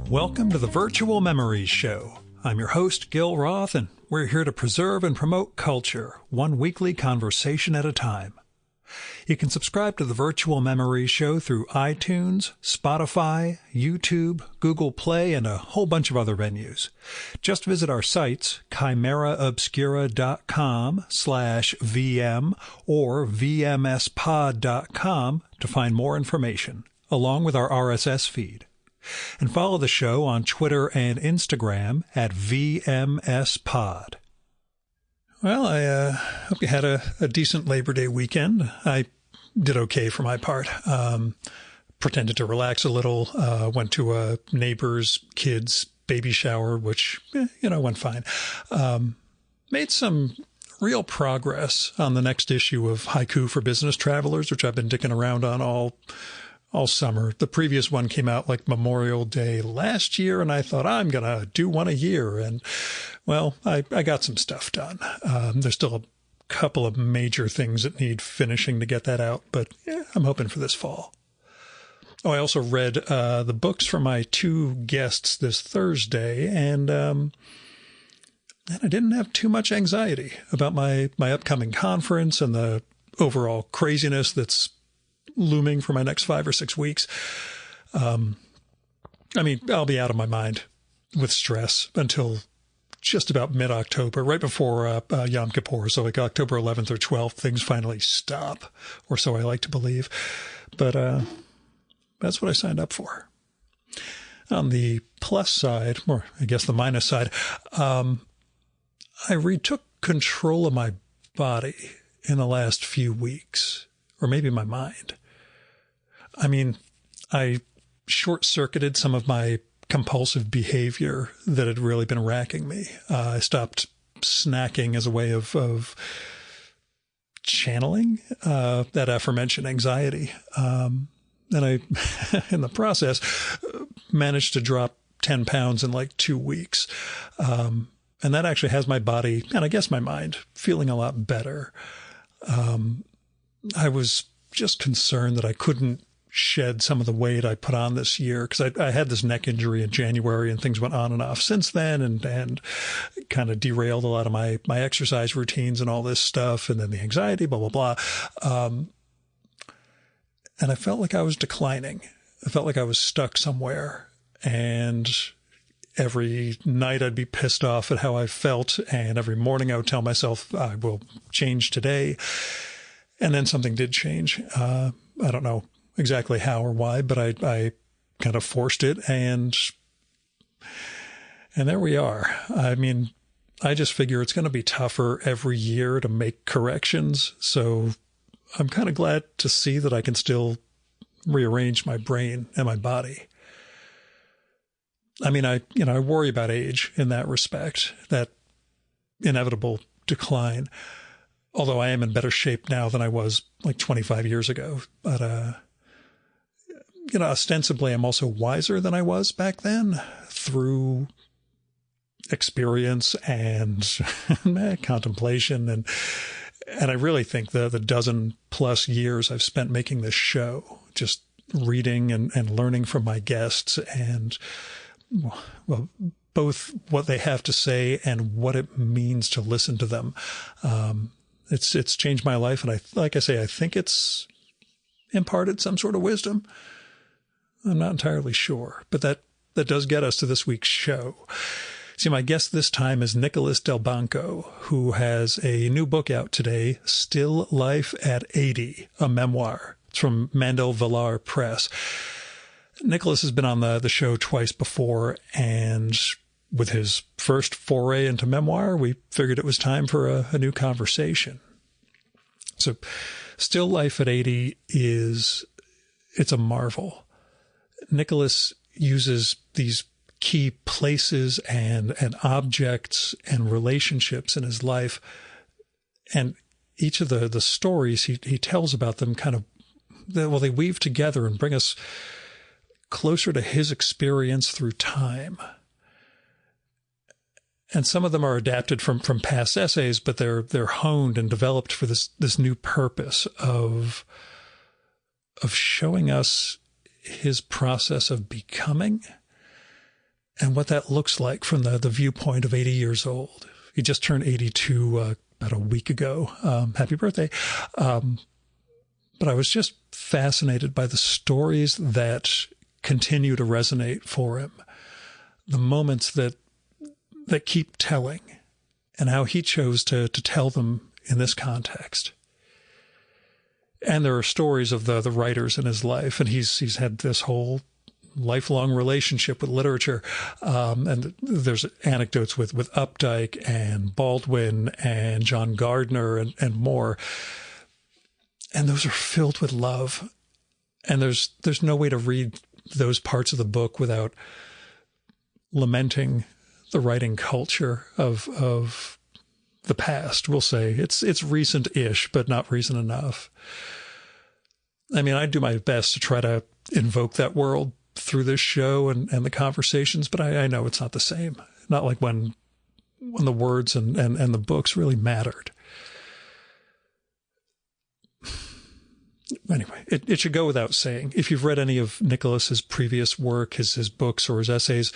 Welcome to the Virtual Memories Show. I'm your host, Gil Roth, and we're here to preserve and promote culture, one weekly conversation at a time. You can subscribe to the Virtual Memories Show through iTunes, Spotify, YouTube, Google Play, and a whole bunch of other venues. Just visit our sites, chimeraobscura.com/VM or vmspod.com to find more information, along with our RSS feed. And follow the show on Twitter and Instagram at VMSPod. Well, I hope you had a decent Labor Day weekend. I did okay for my part. Pretended to relax a little. Went to a neighbor's kid's baby shower, which, went fine. Made some real progress on the next issue of Haiku for Business Travelers, which I've been dicking around on all summer. The previous one came out like Memorial Day last year, and I thought I'm going to do one a year. And, well, I got some stuff done. There's still a couple of major things that need finishing to get that out, but I'm hoping for this fall. Oh, I also read the books for my two guests this Thursday, and I didn't have too much anxiety about my upcoming conference and the overall craziness that's looming for my next 5 or 6 weeks. I'll be out of my mind with stress until just about mid-October, right before Yom Kippur. So like October 11th or 12th, things finally stop, or so I like to believe. But that's what I signed up for. On the plus side, or I guess the minus side, I retook control of my body in the last few weeks, or maybe my mind. I short-circuited some of my compulsive behavior that had really been racking me. I stopped snacking as a way of channeling that aforementioned anxiety. And I, in the process, managed to drop 10 pounds in like 2 weeks. And that actually has my body, and I guess my mind, feeling a lot better. I was just concerned that I couldn't shed some of the weight I put on this year, because I had this neck injury in January and things went on and off since then, and kind of derailed a lot of my exercise routines and all this stuff, and then the anxiety, blah, blah, blah. And I felt like I was declining. I felt like I was stuck somewhere, and every night I'd be pissed off at how I felt, and every morning I would tell myself I will change today. And then something did change. I don't know exactly how or why, but I kind of forced it, and there we are. I just figure it's going to be tougher every year to make corrections. So I'm kind of glad to see that I can still rearrange my brain and my body. I worry about age in that respect, that inevitable decline. Although I am in better shape now than I was like 25 years ago. But, ostensibly I'm also wiser than I was back then through experience and contemplation. And I really think the dozen plus years I've spent making this show, just reading and learning from my guests, and, well, both what they have to say and what it means to listen to them. It's changed my life. And I think it's imparted some sort of wisdom. I'm not entirely sure, but that does get us to this week's show. See, my guest this time is Nicholas Delbanco, who has a new book out today, Still Life at 80, a memoir. It's from Mandel Villar Press. Nicholas has been on the show twice before, and with his first foray into memoir, we figured it was time for a new conversation. So Still Life at 80 it's a marvel. Nicholas uses these key places and objects and relationships in his life, and each of the stories he tells about them they weave together and bring us closer to his experience through time. And some of them are adapted from past essays, but they're honed and developed for this new purpose of showing us his process of becoming and what that looks like from the viewpoint of 80 years old. He just turned 82 about a week ago. Happy birthday. But I was just fascinated by the stories that continue to resonate for him, the moments that keep telling, and how he chose to tell them in this context. And there are stories of the writers in his life, and he's had this whole lifelong relationship with literature. And there's anecdotes with Updike and Baldwin and John Gardner and more. And those are filled with love. And there's no way to read those parts of the book without lamenting the writing culture of the past. We'll say it's recent-ish, but not recent enough. I mean, I do my best to try to invoke that world through this show and the conversations, but I know it's not the same. Not like when the words and the books really mattered. Anyway, it should go without saying. If you've read any of Nicholas's previous work, his books or his essays,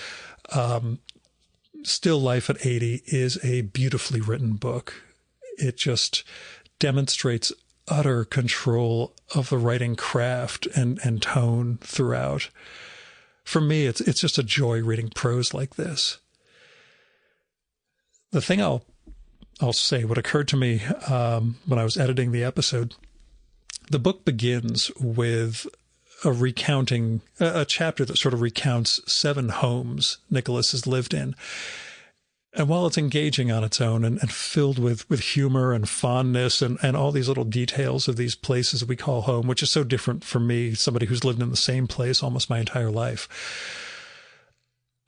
Still Life at 80 is a beautifully written book. It just demonstrates utter control of the writing craft and tone throughout. For me, it's just a joy reading prose like this. The thing I'll say, what occurred to me when I was editing the episode, the book begins with a chapter that sort of recounts 7 homes Nicholas has lived in. And while it's engaging on its own and filled with humor and fondness and all these little details of these places we call home, which is so different from me, somebody who's lived in the same place almost my entire life,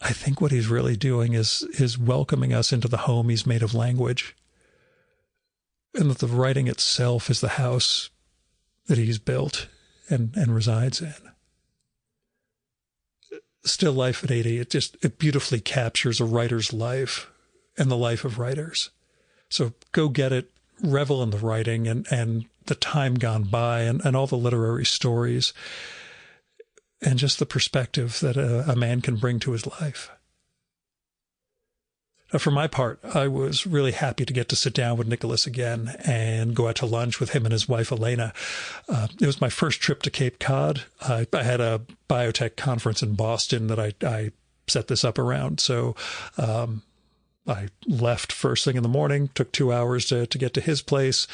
I think what he's really doing is welcoming us into the home he's made of language. And that the writing itself is the house that he's built and resides in. Still Life at 80, it beautifully captures a writer's life and the life of writers. So go get it, revel in the writing and the time gone by and all the literary stories and just the perspective that a man can bring to his life. Now, for my part, I was really happy to get to sit down with Nicholas again and go out to lunch with him and his wife, Elena. It was my first trip to Cape Cod. I had a biotech conference in Boston that I set this up around. So I left first thing in the morning, took 2 hours to get to his place.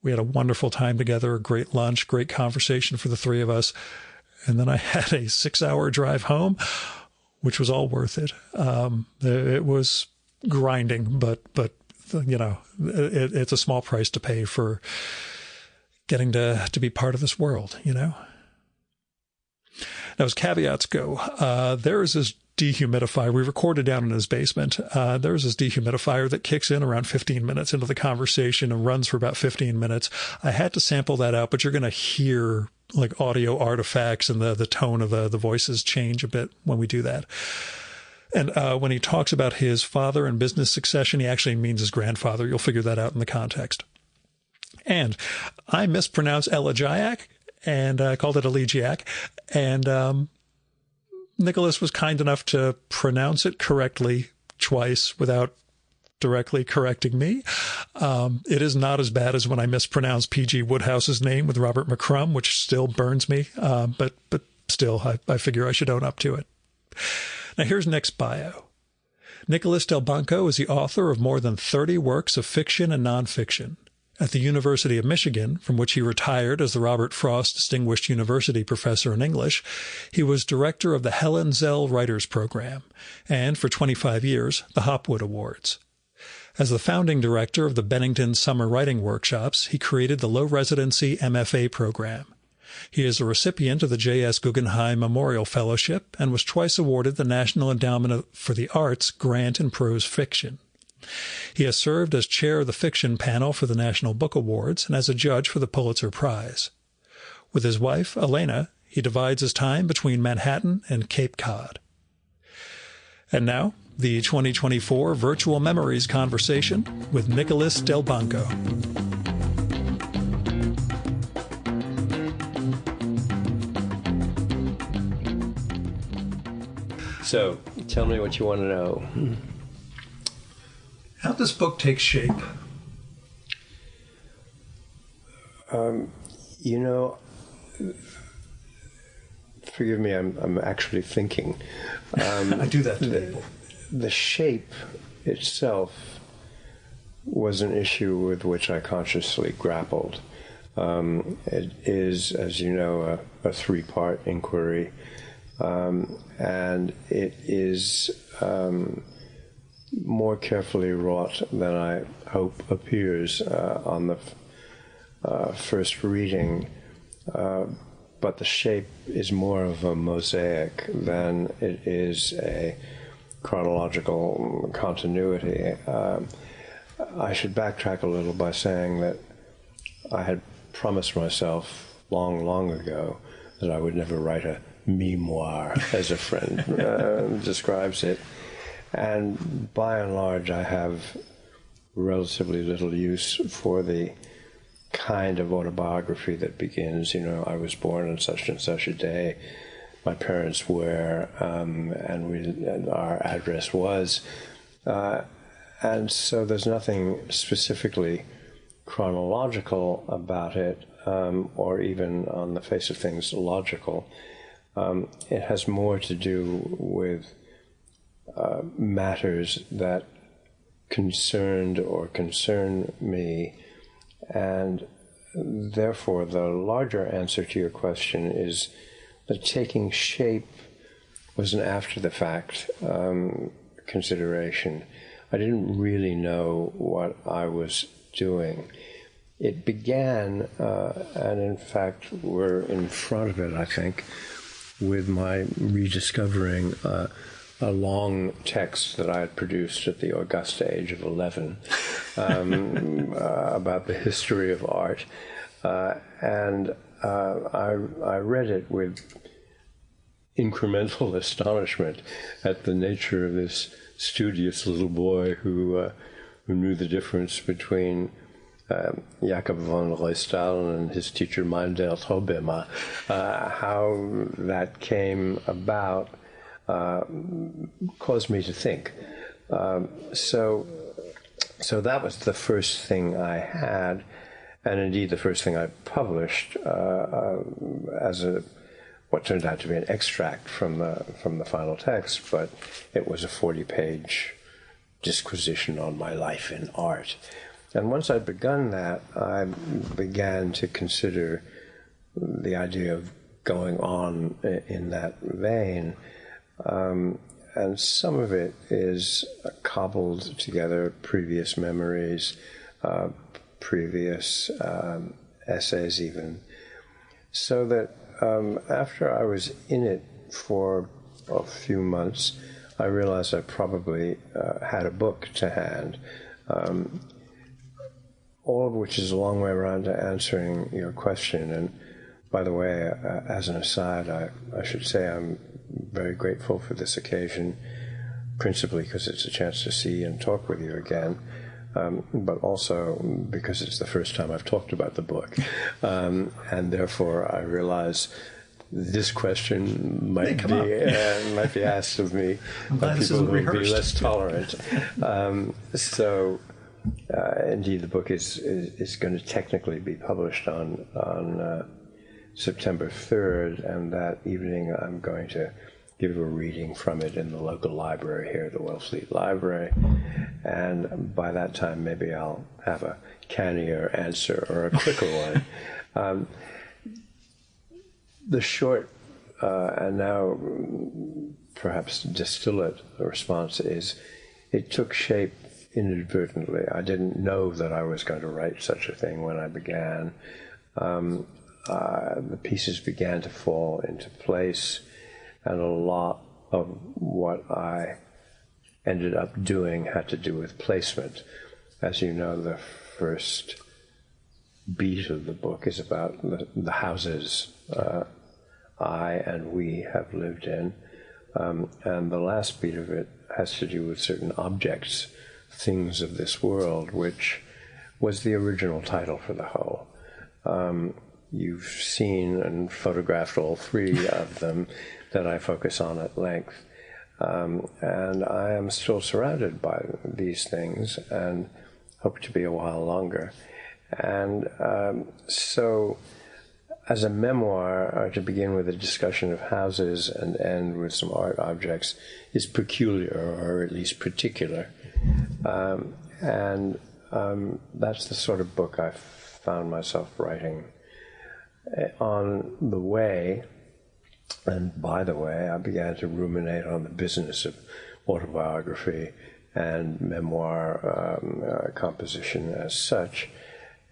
We had a wonderful time together, a great lunch, great conversation for the 3 of us. And then I had a 6-hour drive home, which was all worth it. It was grinding, but you know, it's a small price to pay for getting to be part of this world, you know. Now, as caveats go, there is this dehumidifier. We recorded down in his basement. There's this dehumidifier that kicks in around 15 minutes into the conversation and runs for about 15 minutes. I had to sample that out, but you're going to hear like audio artifacts and the tone of the voices change a bit when we do that. And when he talks about his father and business succession, he actually means his grandfather. You'll figure that out in the context. And I mispronounced elegiac and called it elegiac. And Nicholas was kind enough to pronounce it correctly twice without directly correcting me. It is not as bad as when I mispronounced P.G. Woodhouse's name with Robert McCrum, which still burns me. But still, I figure I should own up to it. Now, here's Nick's bio. Nicholas Delbanco is the author of more than 30 works of fiction and nonfiction. At the University of Michigan, from which he retired as the Robert Frost Distinguished University Professor in English, he was director of the Helen Zell Writers Program, and for 25 years, the Hopwood Awards. As the founding director of the Bennington Summer Writing Workshops, he created the low-residency MFA program. He is a recipient of the J.S. Guggenheim Memorial Fellowship and was twice awarded the National Endowment for the Arts Grant in Prose Fiction. He has served as chair of the fiction panel for the National Book Awards and as a judge for the Pulitzer Prize. With his wife, Elena, he divides his time between Manhattan and Cape Cod. And now, the 2024 Virtual Memories Conversation with Nicholas Delbanco. So, tell me what you want to know. How'd this book take shape? You know, forgive me, I'm actually thinking. I do that to people. The shape itself was an issue with which I consciously grappled. It is, as you know, a three-part inquiry, and it is more carefully wrought than I hope appears on the first reading, but the shape is more of a mosaic than it is a chronological continuity. I should backtrack a little by saying that I had promised myself long ago that I would never write a memoir, as a friend describes it. And by and large, I have relatively little use for the kind of autobiography that begins, you know, I was born on such and such a day, my parents were, and our address was. And so there's nothing specifically chronological about it, or even on the face of things logical. It has more to do with matters that concerned or concern me, and therefore the larger answer to your question is that taking shape was an after-the-fact consideration. I didn't really know what I was doing. It began, and in fact we're in front of it, I think, with my rediscovering a long text that I had produced at the august age of 11 about the history of art. And I read it with incremental astonishment at the nature of this studious little boy who knew the difference between Jacob von Reustal and his teacher Meindert Hobbema. How that came about caused me to think. So that was the first thing I had, and indeed the first thing I published as what turned out to be an extract from the final text, but it was a 40-page disquisition on my life in art. And once I'd begun that, I began to consider the idea of going on in that vein. And some of it is cobbled together, previous memories, previous essays even, so that after I was in it for a few months, I realized I probably had a book to hand, all of which is a long way around to answering your question. And by the way, as an aside, I should say I'm very grateful for this occasion, principally because it's a chance to see and talk with you again, but also because it's the first time I've talked about the book. And therefore, I realize this question might be asked of me by people who will be less tolerant. Indeed, the book is going to technically be published on September 3rd, and that evening I'm going to give a reading from it in the local library here, the Wellfleet Library, and by that time maybe I'll have a cannier answer or a quicker one. The short and now perhaps distillate response is it took shape inadvertently. I didn't know that I was going to write such a thing when I began. The pieces began to fall into place, and a lot of what I ended up doing had to do with placement. As you know, the first beat of the book is about the houses I and we have lived in, and the last beat of it has to do with certain objects, things of this world, which was the original title for the whole. You've seen and photographed all three of them that I focus on at length. And I am still surrounded by these things and hope to be a while longer. And so as a memoir, to begin with a discussion of houses and end with some art objects is peculiar, or at least particular. And that's the sort of book I found myself writing. On the way, and by the way, I began to ruminate on the business of autobiography and memoir composition as such.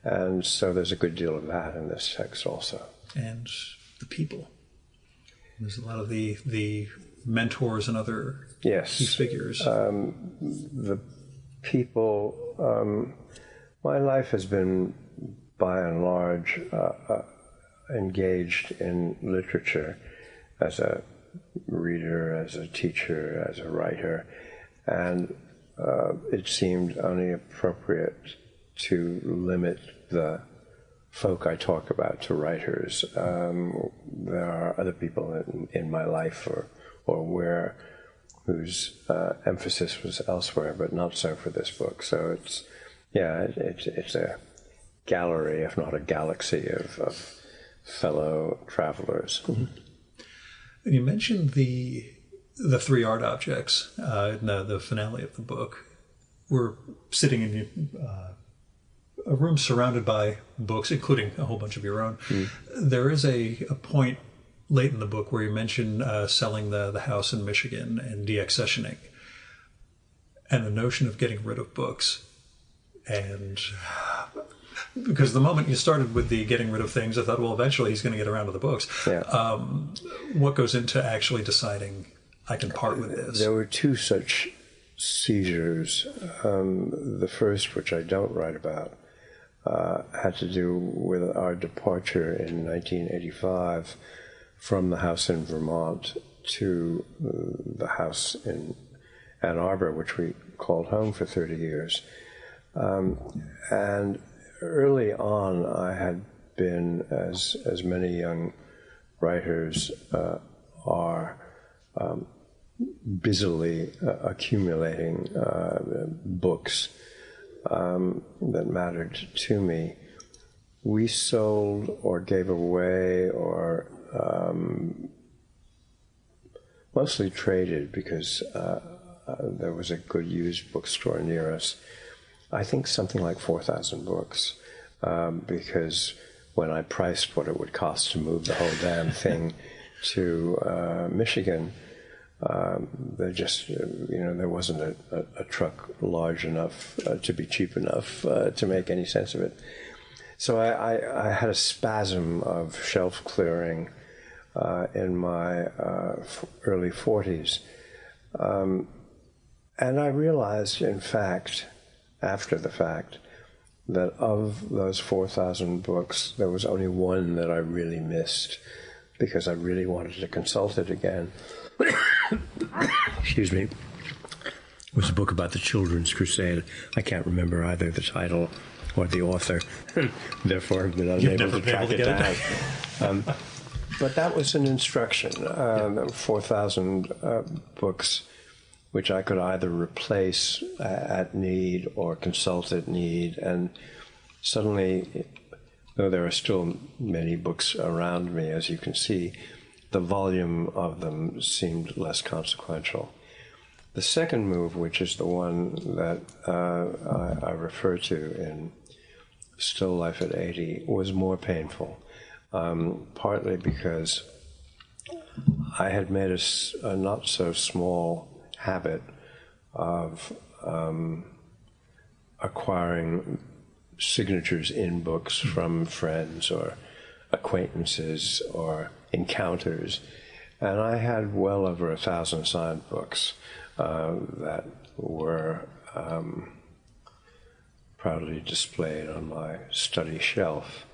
And so there's a good deal of that in this text also. And the people. There's a lot of the mentors and other key figures. The people, my life has been, by and large, engaged in literature as a reader, as a teacher, as a writer. And it seemed only appropriate to limit the folk I talk about to writers. There are other people in my life or whose emphasis was elsewhere, but not so for this book. So it's a gallery, if not a galaxy, of fellow travelers. Mm-hmm. And you mentioned the three art objects in the finale of the book. We're sitting in a room surrounded by books, including a whole bunch of your own. Mm. There is a point late in the book where you mention selling the house in Michigan and deaccessioning, and the notion of getting rid of books. And because the moment you started with the getting rid of things, I thought, well, eventually he's going to get around to the books. Yeah. What goes into actually deciding I can part with this? There were two such seizures. The first, which I don't write about, had to do with our departure in 1985 from the house in Vermont to the house in Ann Arbor, which we called home for 30 years. And early on, I had been, as many young writers are, busily accumulating books that mattered to me. We sold or gave away or mostly traded, because there was a good used bookstore near us, I think something like 4,000 books, because when I priced what it would cost to move the whole damn thing to Michigan, there just, there wasn't a truck large enough to be cheap enough to make any sense of it. So I had a spasm of shelf clearing in my early 40s. And I realized, in fact, after the fact, that of those 4,000 books, there was only one that I really missed, because I really wanted to consult it again. Excuse me. It was a book about the Children's Crusade. I can't remember either the title or the author. Therefore, I've been unable to track it down. But that was an instruction. 4,000 books, which I could either replace at need or consult at need. And suddenly, though there are still many books around me, as you can see, the volume of them seemed less consequential. The second move, which is the one that I refer to in Still Life at 80, was more painful, partly because I had made a not-so-small habit of acquiring signatures in books from friends or acquaintances or encounters, and I had well over 1,000 signed books that were proudly displayed on my study shelf.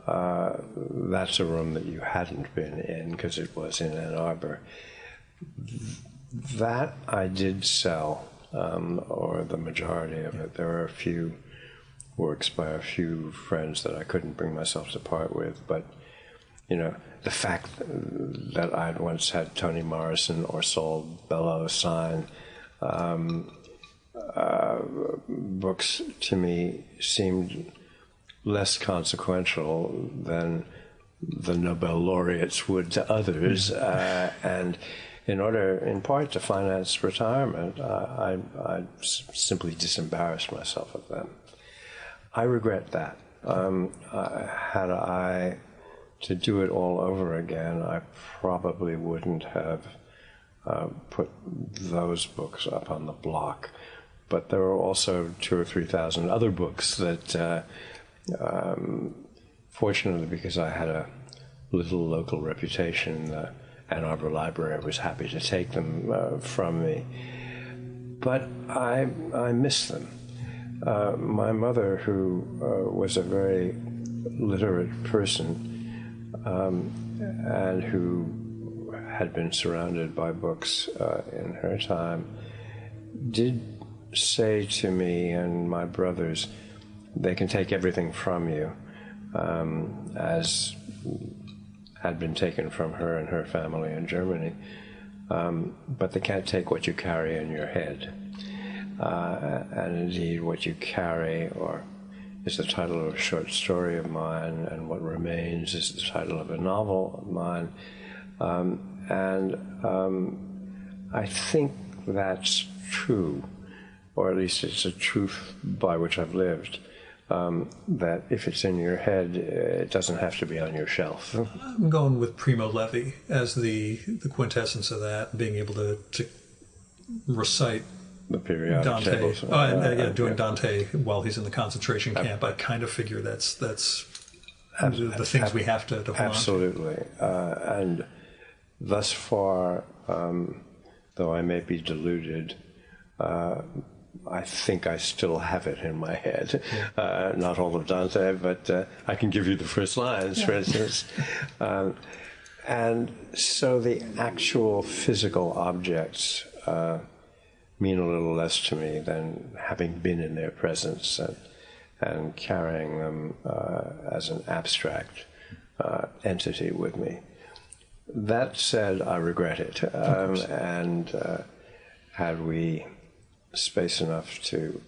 That's a room that you hadn't been in because it was in Ann Arbor. That I did sell, or the majority of it. There are a few works by a few friends that I couldn't bring myself to part with, but the fact that I'd once had Toni Morrison or Saul Bellow sign books to me seemed less consequential than the Nobel laureates would to others. And in order, in part, to finance retirement, I simply disembarrassed myself of them. I regret that. Had I to do it all over again, I probably wouldn't have put those books up on the block. But there were also 2,000 or 3,000 other books that, fortunately, because I had a little local reputation, the Ann Arbor Library was happy to take them from me. But I miss them. My mother, who was a very literate person and who had been surrounded by books in her time, did say to me and my brothers, they can take everything from you, as had been taken from her and her family in Germany, but they can't take what you carry in your head. And indeed, what you carry is the title of a short story of mine, and what remains is the title of a novel of mine. I think that's true, or at least it's a truth by which I've lived, that if it's in your head, it doesn't have to be on your shelf. I'm going with Primo Levi as the quintessence of that, being able to recite the periodic Dante. tables. Doing Dante while he's in the concentration camp. I kind of figure that's the things we have to hold absolutely. And thus far, though I may be deluded, I think I still have it in my head. Not all of Dante, but I can give you the first lines, for instance. And so the actual physical objects mean a little less to me than having been in their presence and carrying them as an abstract entity with me. That said, I regret it. And had we space enough to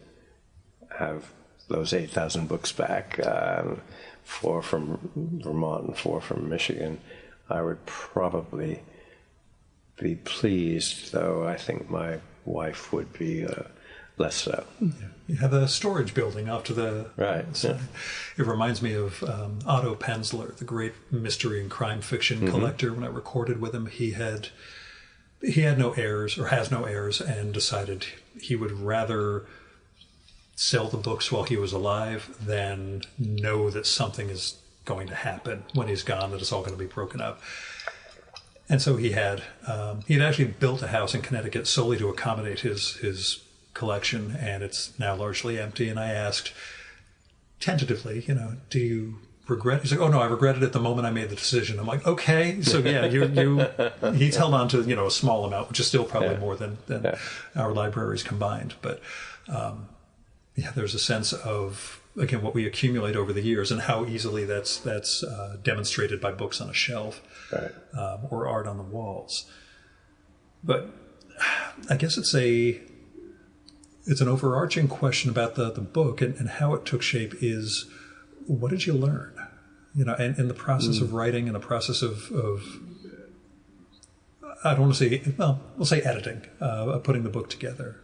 have those 8,000 books back, 4 from Vermont and 4 from Michigan, I would probably be pleased, though I think my wife would be less so. You have a storage building off to the side. It reminds me of Otto Penzler, the great mystery and crime fiction collector. When I recorded with him, he had no heirs, or has no heirs, and decided he would rather sell the books while he was alive than know that something is going to happen when he's gone, that it's all going to be broken up. And so he had actually built a house in Connecticut solely to accommodate his collection, and it's now largely empty. And I asked tentatively, do you regret? He's like, oh no, I regretted it the moment I made the decision. I'm like, okay, so yeah, he's held on to a small amount, which is still probably more than our libraries combined. But there's a sense of, again, what we accumulate over the years and how easily that's demonstrated by books on a shelf, or art on the walls. But I guess it's an overarching question about the book and how it took shape is, what did you learn? And in the process of writing, in the process of I don't want to say, well, we'll say editing, putting the book together.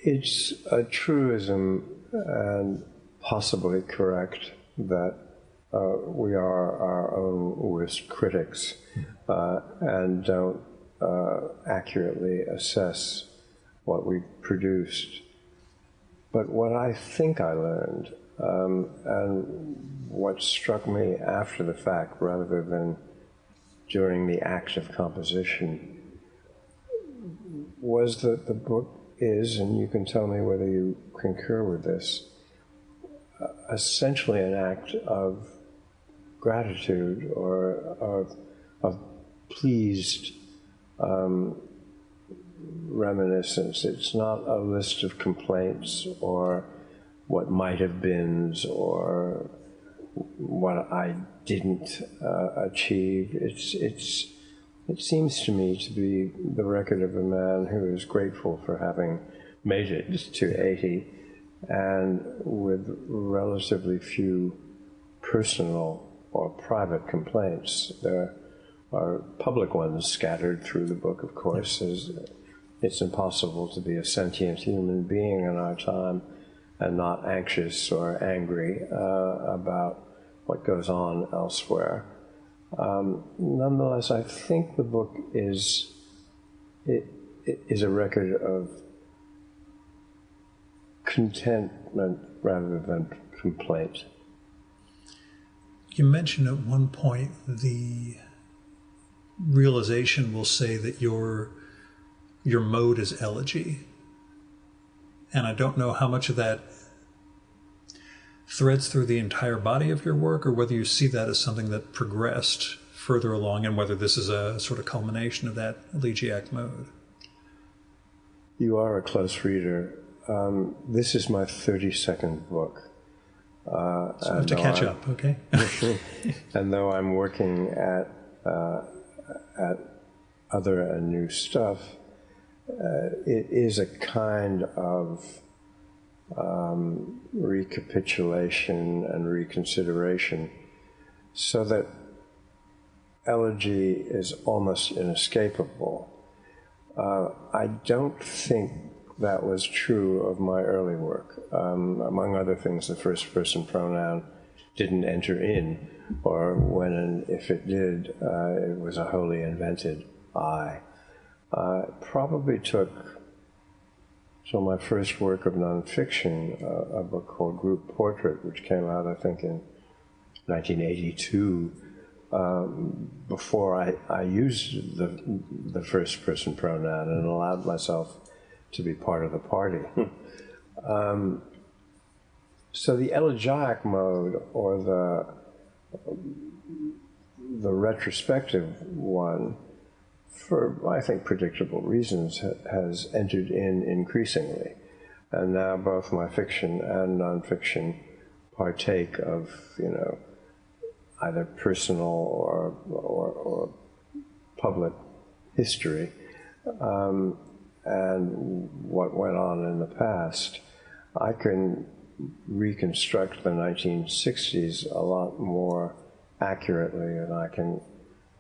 It's a truism, and possibly correct, that we are our own worst critics and don't accurately assess what we produced. But what I think I learned, and what struck me after the fact rather than during the act of composition, was that the book is, and you can tell me whether you concur with this, essentially an act of gratitude or of pleased reminiscence. It's not a list of complaints or what might have beens or what I didn't achieve. It seems to me to be the record of a man who is grateful for having made it to 80 and with relatively few personal or private complaints. There are public ones scattered through the book, of course, as it's impossible to be a sentient human being in our time and not anxious or angry about what goes on elsewhere. Nonetheless, I think the book is a record of contentment rather than complaint. You mentioned at one point the realization, we'll say, that your mode is elegy. And I don't know how much of that threads through the entire body of your work, or whether you see that as something that progressed further along, and whether this is a sort of culmination of that elegiac mode. You are a close reader. This is my 32nd book. So I have to catch up, okay? And though I'm working at other and new stuff, it is a kind of recapitulation and reconsideration, so that elegy is almost inescapable. I don't think that was true of my early work. Among other things, the first-person pronoun didn't enter in, or when and if it did, it was a wholly invented I. It probably took till my first work of nonfiction, a book called Group Portrait, which came out, I think, in 1982, before I used the first-person pronoun and allowed myself to be part of the party. So the elegiac mode, or the retrospective one, for, I think, predictable reasons, has entered in increasingly. And now both my fiction and nonfiction partake of, either personal or public history, and what went on in the past. I can reconstruct the 1960s a lot more accurately, and I can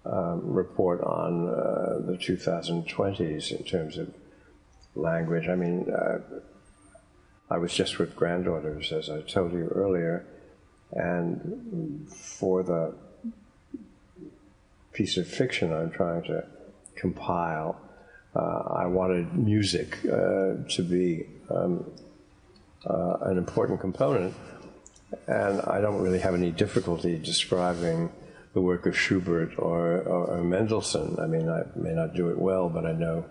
report on the 2020s in terms of language. I mean, I was just with granddaughters, as I told you earlier, and for the piece of fiction I'm trying to compile, I wanted music to be an important component, and I don't really have any difficulty describing the work of Schubert or Mendelssohn. I mean, I may not do it well, but I know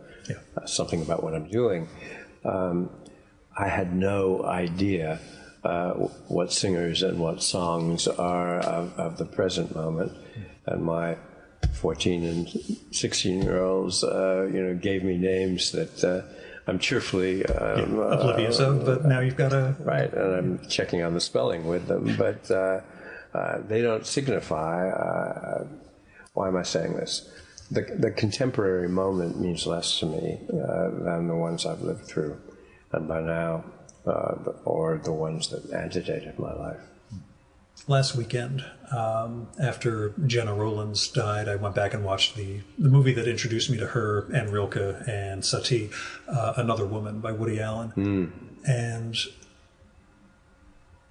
something about what I'm doing. I had no idea what singers and what songs are of the present moment, and my 14 and 16-year-olds, gave me names that I'm cheerfully oblivious of, but now you've got a... Right, and I'm checking on the spelling with them, but they don't signify... why am I saying this? The contemporary moment means less to me than the ones I've lived through, and by now, or the ones that antedated my life. Last weekend, after Jenna Rollins died, I went back and watched the movie that introduced me to her and Rilke and Satie, Another Woman by Woody Allen. And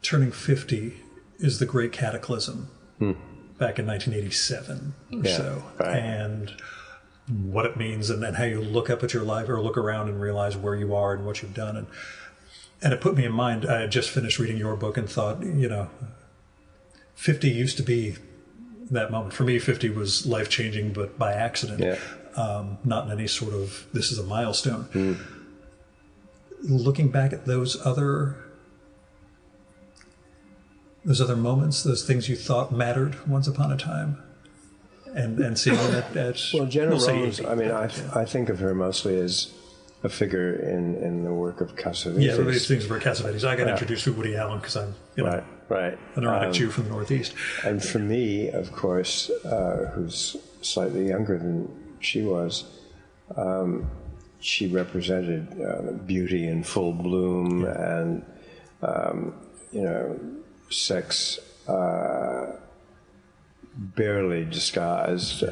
turning 50 is the great cataclysm back in 1987 or so. Right. And what it means, and how you look up at your life or look around and realize where you are and what you've done. And it put me in mind, I had just finished reading your book and thought, 50 used to be that moment. For me, 50 was life-changing, but by accident, not in any sort of, this is a milestone. Looking back at those other moments, those things you thought mattered once upon a time, and seeing that at... Well, Jenna Rollins, I mean, I think of her mostly as a figure in the work of Cassavetes. Yeah, everybody thinks about Cassavetes. I got introduced to Woody Allen because I'm right. an neurotic Jew from the Northeast. And for me, of course, who's slightly younger than she was, she represented beauty in full bloom and, sex barely disguised,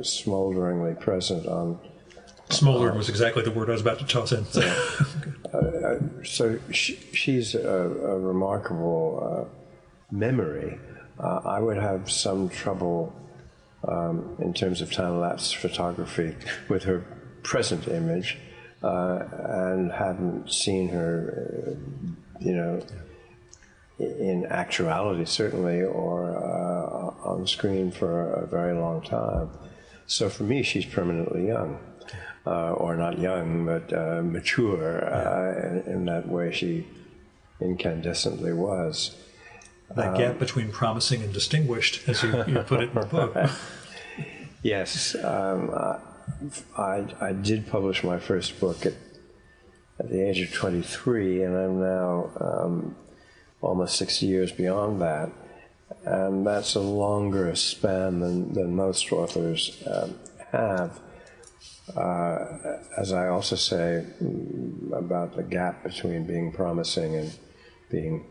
smolderingly present on. Smoldering was exactly the word I was about to toss in. So she's a remarkable memory. I would have some trouble in terms of time-lapse photography with her present image, and haven't seen her, in actuality certainly, or on screen for a very long time. So for me, she's permanently young. Or not young, but mature in that way she incandescently was. That gap between promising and distinguished, as you put it in the book. Yes. I did publish my first book at the age of 23, and I'm now almost 60 years beyond that. And that's a longer span than most authors have. As I also say about the gap between being promising and being,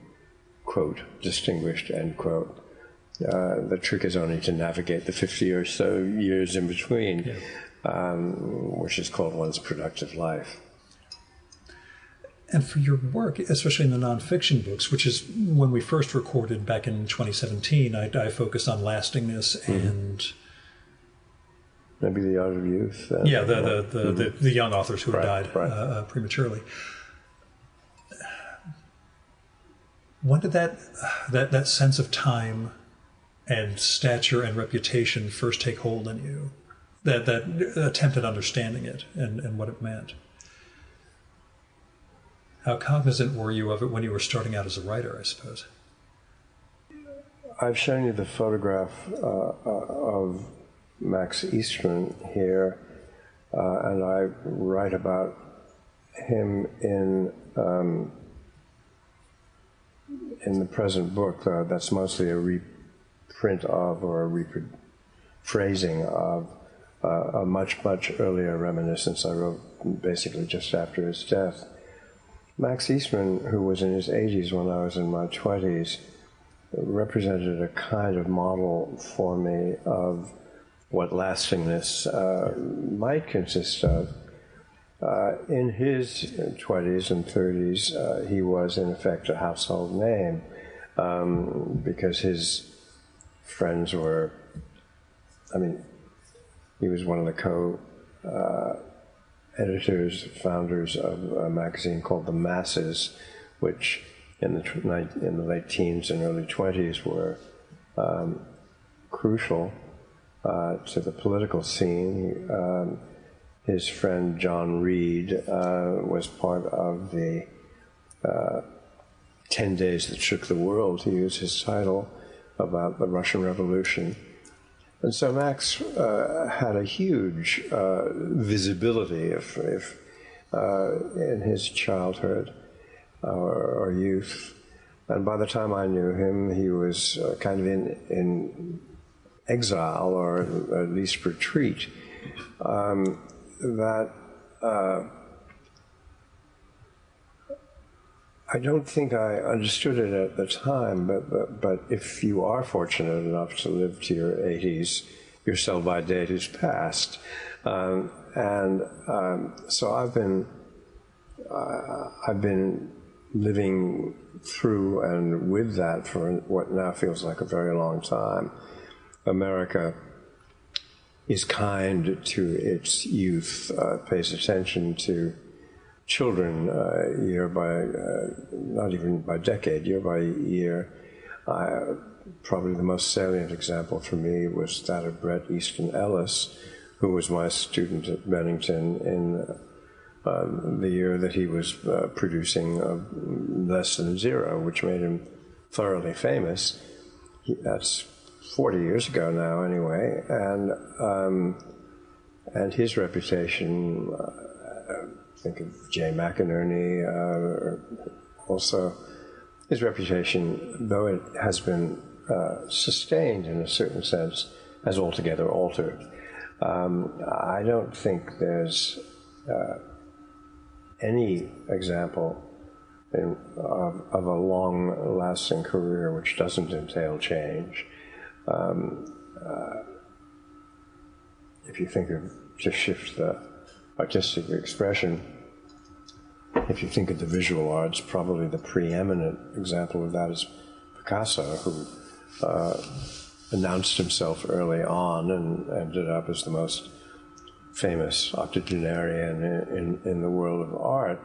quote, distinguished, end quote, the trick is only to navigate the 50 or so years in between, which is called one's productive life. And for your work, especially in the nonfiction books, which is when we first recorded back in 2017, I focused on lastingness and... Maybe the Art of Youth. The young authors who had died prematurely. When did that sense of time and stature and reputation first take hold in you? That attempt at understanding it and what it meant? How cognizant were you of it when you were starting out as a writer, I suppose? I've shown you the photograph of Max Eastman here, and I write about him in the present book. That's mostly a reprint of or a rephrasing of a much earlier reminiscence I wrote basically just after his death. Max Eastman, who was in his 80s when I was in my 20s, represented a kind of model for me of what lastingness might consist of. In his 20s and 30s, he was in effect a household name because his friends were, he was one of the co-editors, founders of a magazine called The Masses, which in the late teens and early 20s were crucial to the political scene. His friend John Reed was part of the 10 Days That Shook the World, to use his title, about the Russian Revolution. And so Max had a huge visibility in his childhood or youth. And by the time I knew him, he was kind of in exile, or at least retreat. I don't think I understood it at the time, but if you are fortunate enough to live to your 80s, your sell-by date is past. So I've been living through and with that for what now feels like a very long time. America is kind to its youth, pays attention to children year by, not even by decade, year by year. Probably the most salient example for me was that of Bret Easton Ellis, who was my student at Bennington in the year that he was producing Less Than Zero, which made him thoroughly famous. That's 40 years ago now, anyway, and his reputation think of Jay McInerney, also. His reputation, though it has been sustained in a certain sense, has altogether altered. I don't think there's any example of a long-lasting career which doesn't entail change. If you think of, to shift the artistic expression, if you think of the visual arts, probably the preeminent example of that is Picasso, who announced himself early on and ended up as the most famous octogenarian in the world of art.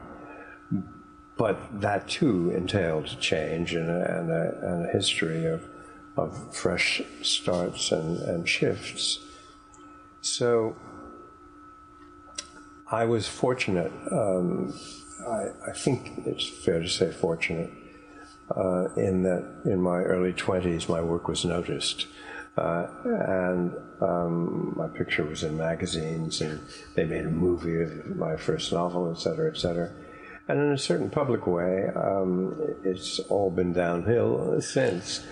But that too entailed change and a history of fresh starts and shifts. So I was fortunate. I think it's fair to say fortunate, in that in my early 20s my work was noticed, and my picture was in magazines, and they made a movie of my first novel, etc., etc. And in a certain public way, it's all been downhill since,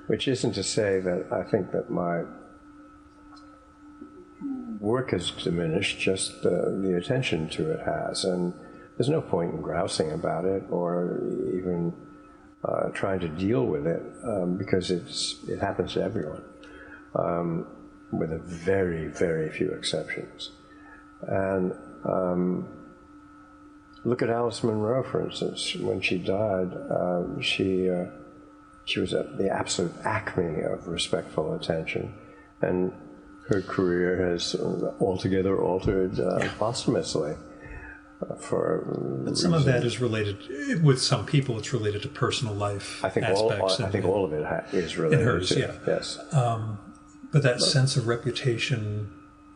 which isn't to say that I think that my work has diminished, just the attention to it has, and there's no point in grousing about it or even trying to deal with it, because it happens to everyone, with a very, very few exceptions. And look at Alice Munro, for instance. When she died, she was at the absolute acme of respectful attention, and her career has altogether altered posthumously. But some of that is related, with some people, it's related to personal life aspects. I think all of it is related in hers, to yeah. Yes. But that sense of reputation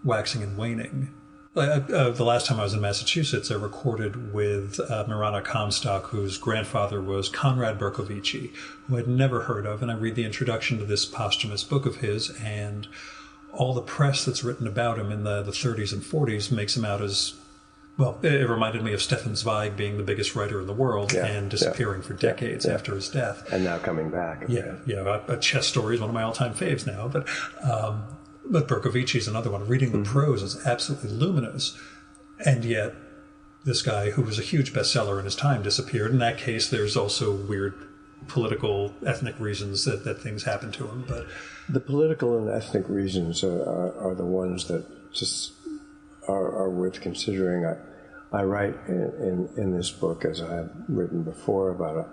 waxing and waning. The last time I was in Massachusetts, I recorded with Mirana Comstock, whose grandfather was Conrad Bercovici, who I'd never heard of, and I read the introduction to this posthumous book of his, and all the press that's written about him in the 30s and 40s makes him out as, well, it reminded me of Stefan Zweig being the biggest writer in the world and disappearing for decades after his death. And now coming back. A chess story is one of my all-time faves now, but Bercovici is another one. Reading the prose is absolutely luminous, and yet this guy, who was a huge bestseller in his time, disappeared. In that case, there's also weird political, ethnic reasons that things happened to him. But the political and ethnic reasons are the ones that just are worth considering. I write in this book, as I have written before, about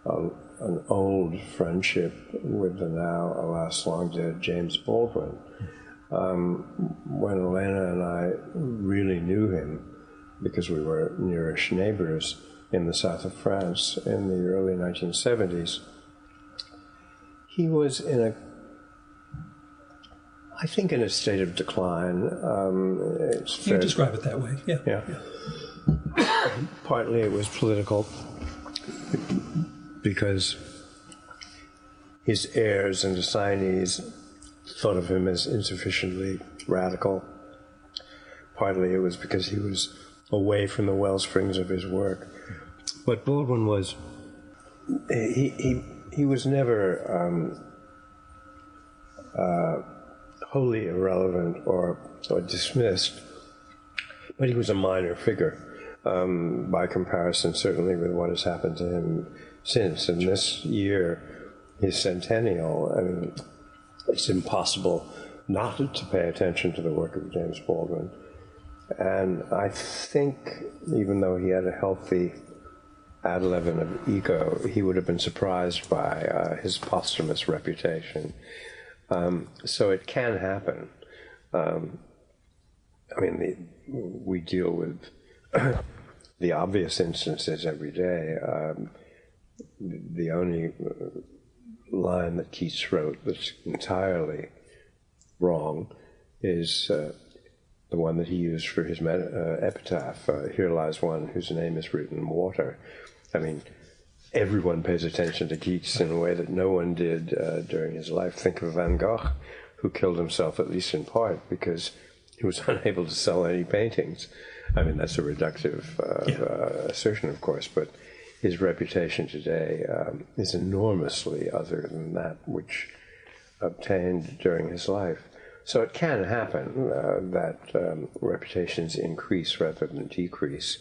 an old friendship with the now, alas, long dead James Baldwin. When Elena and I really knew him, because we were nearish neighbors in the south of France in the early 1970s, he was in a state of decline. You describe it that way, yeah. Partly it was political, because his heirs and assignees thought of him as insufficiently radical. Partly it was because he was away from the well springs of his work. But Baldwin was, he was never wholly irrelevant or dismissed, but he was a minor figure by comparison, certainly, with what has happened to him since. And this year, his centennial, I mean, it's impossible not to pay attention to the work of James Baldwin. And I think, even though he had a healthy ad levin of ego, he would have been surprised by his posthumous reputation. So it can happen. We deal with the obvious instances every day. The only line that Keats wrote that's entirely wrong is the one that he used for his epitaph. Here lies one whose name is written in water. I mean, everyone pays attention to Keats in a way that no one did during his life. Think of Van Gogh, who killed himself, at least in part, because he was unable to sell any paintings. I mean, that's a reductive assertion, of course, but his reputation today is enormously other than that which obtained during his life. So it can happen that reputations increase rather than decrease.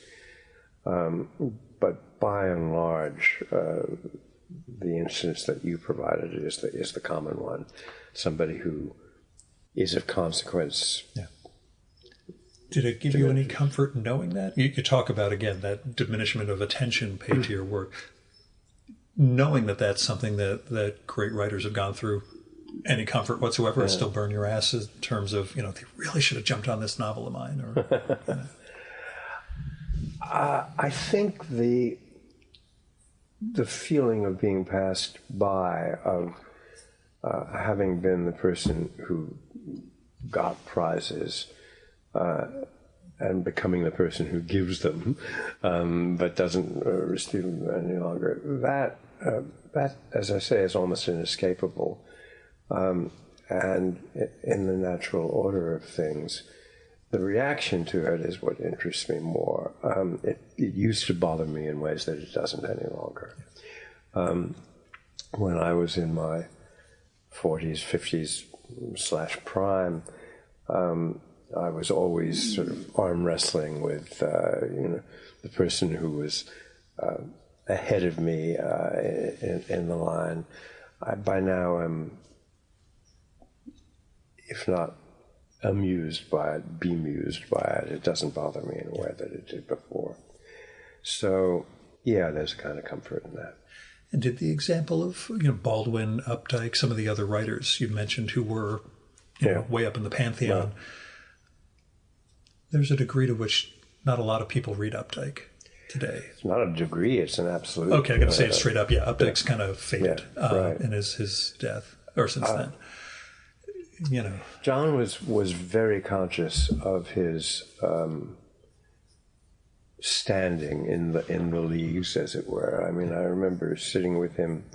But by and large, the instance that you provided is the common one. Somebody who is of consequence. Yeah. Did it give you any comfort knowing that? You talk about, again, that diminishment of attention paid to your work. Knowing that that's something that great writers have gone through, any comfort whatsoever, and still burn your ass in terms of, they really should have jumped on this novel of mine? Or, I think the feeling of being passed by, of having been the person who got prizes, and becoming the person who gives them, but doesn't receive them any longer. That, as I say, is almost inescapable. And in the natural order of things, the reaction to it is what interests me more. It used to bother me in ways that it doesn't any longer. When I was in my 40s, 50s / prime, I was always sort of arm wrestling with, the person who was ahead of me in the line. I by now am, if not amused by it, bemused by it. It doesn't bother me in a way that it did before. So, yeah, there's a kind of comfort in that. And did the example of Baldwin, Updike, some of the other writers you mentioned who were way up in the pantheon, there's a degree to which not a lot of people read Updike today. It's not a degree, it's an absolute. Okay, I'm going to say it straight up. Yeah, Updike's kind of faded in his death, or since then. John was very conscious of his standing in the leagues, as it were. I mean, I remember sitting with him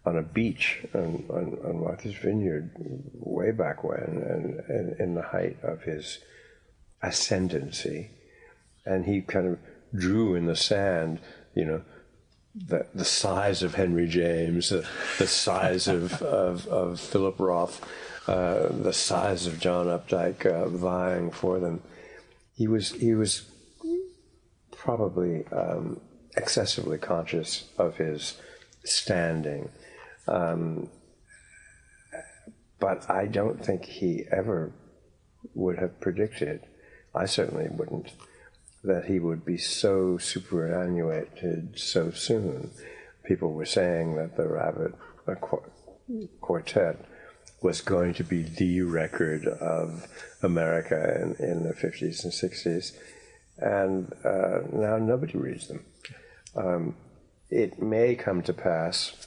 on a beach on Martha's Vineyard way back when, and in the height of his ascendancy, and he kind of drew in the sand, the size of Henry James, the size of Philip Roth, the size of John Updike, vying for them. He was probably excessively conscious of his standing, but I don't think he ever would have predicted, I certainly wouldn't, that he would be so superannuated so soon. People were saying that the Rabbit Quartet was going to be the record of America in the 50s and 60s, and now nobody reads them. It may come to pass,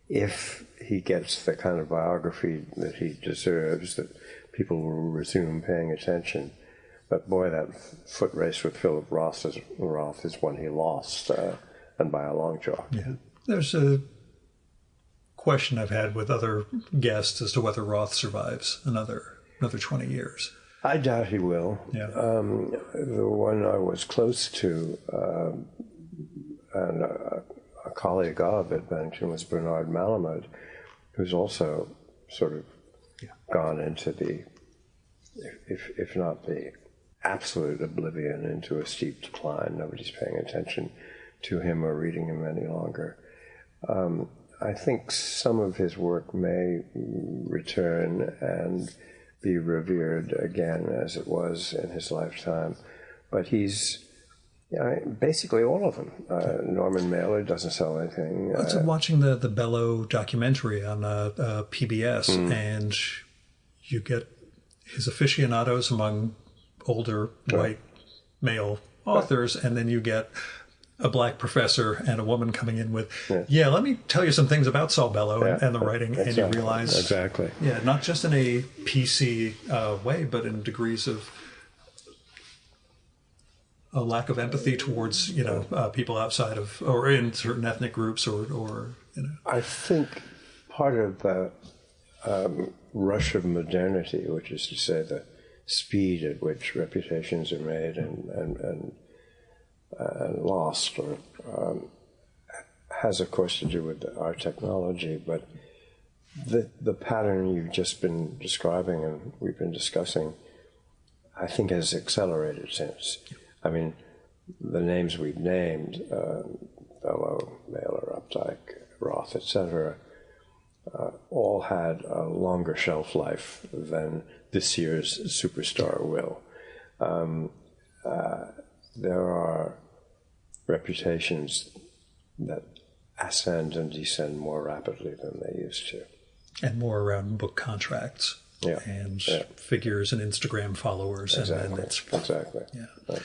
if he gets the kind of biography that he deserves, that people will resume paying attention. But boy, that foot race with Philip Roth is one he lost, and by a long chalk. Yeah. There's a question I've had with other guests as to whether Roth survives another 20 years. I doubt he will. Yeah. The one I was close to, and a colleague of at Bennington, was Bernard Malamud, who's also sort of gone into the, if not the absolute oblivion, into a steep decline. Nobody's paying attention to him or reading him any longer. I think some of his work may return and be revered again as it was in his lifetime, but he's basically all of them. Norman Mailer doesn't sell anything. I was watching the Bellow documentary on PBS, and you get his aficionados among older white male authors, and then you get a black professor and a woman coming in with, let me tell you some things about Saul Bellow and the writing, exactly. And you realize, not just in a PC way, but in degrees of a lack of empathy towards, people outside of, or in certain ethnic groups, or. I think part of the rush of modernity, which is to say the speed at which reputations are made and lost, or has, of course, to do with our technology, but the pattern you've just been describing and we've been discussing, I think, has accelerated since. I mean, the names we've named, Bellow, Mailer, Updike, Roth, etc., all had a longer shelf life than this year's superstar will. There are reputations that ascend and descend more rapidly than they used to. And more around book contracts and figures and Instagram followers. Exactly. And it's, exactly. Yeah. Right.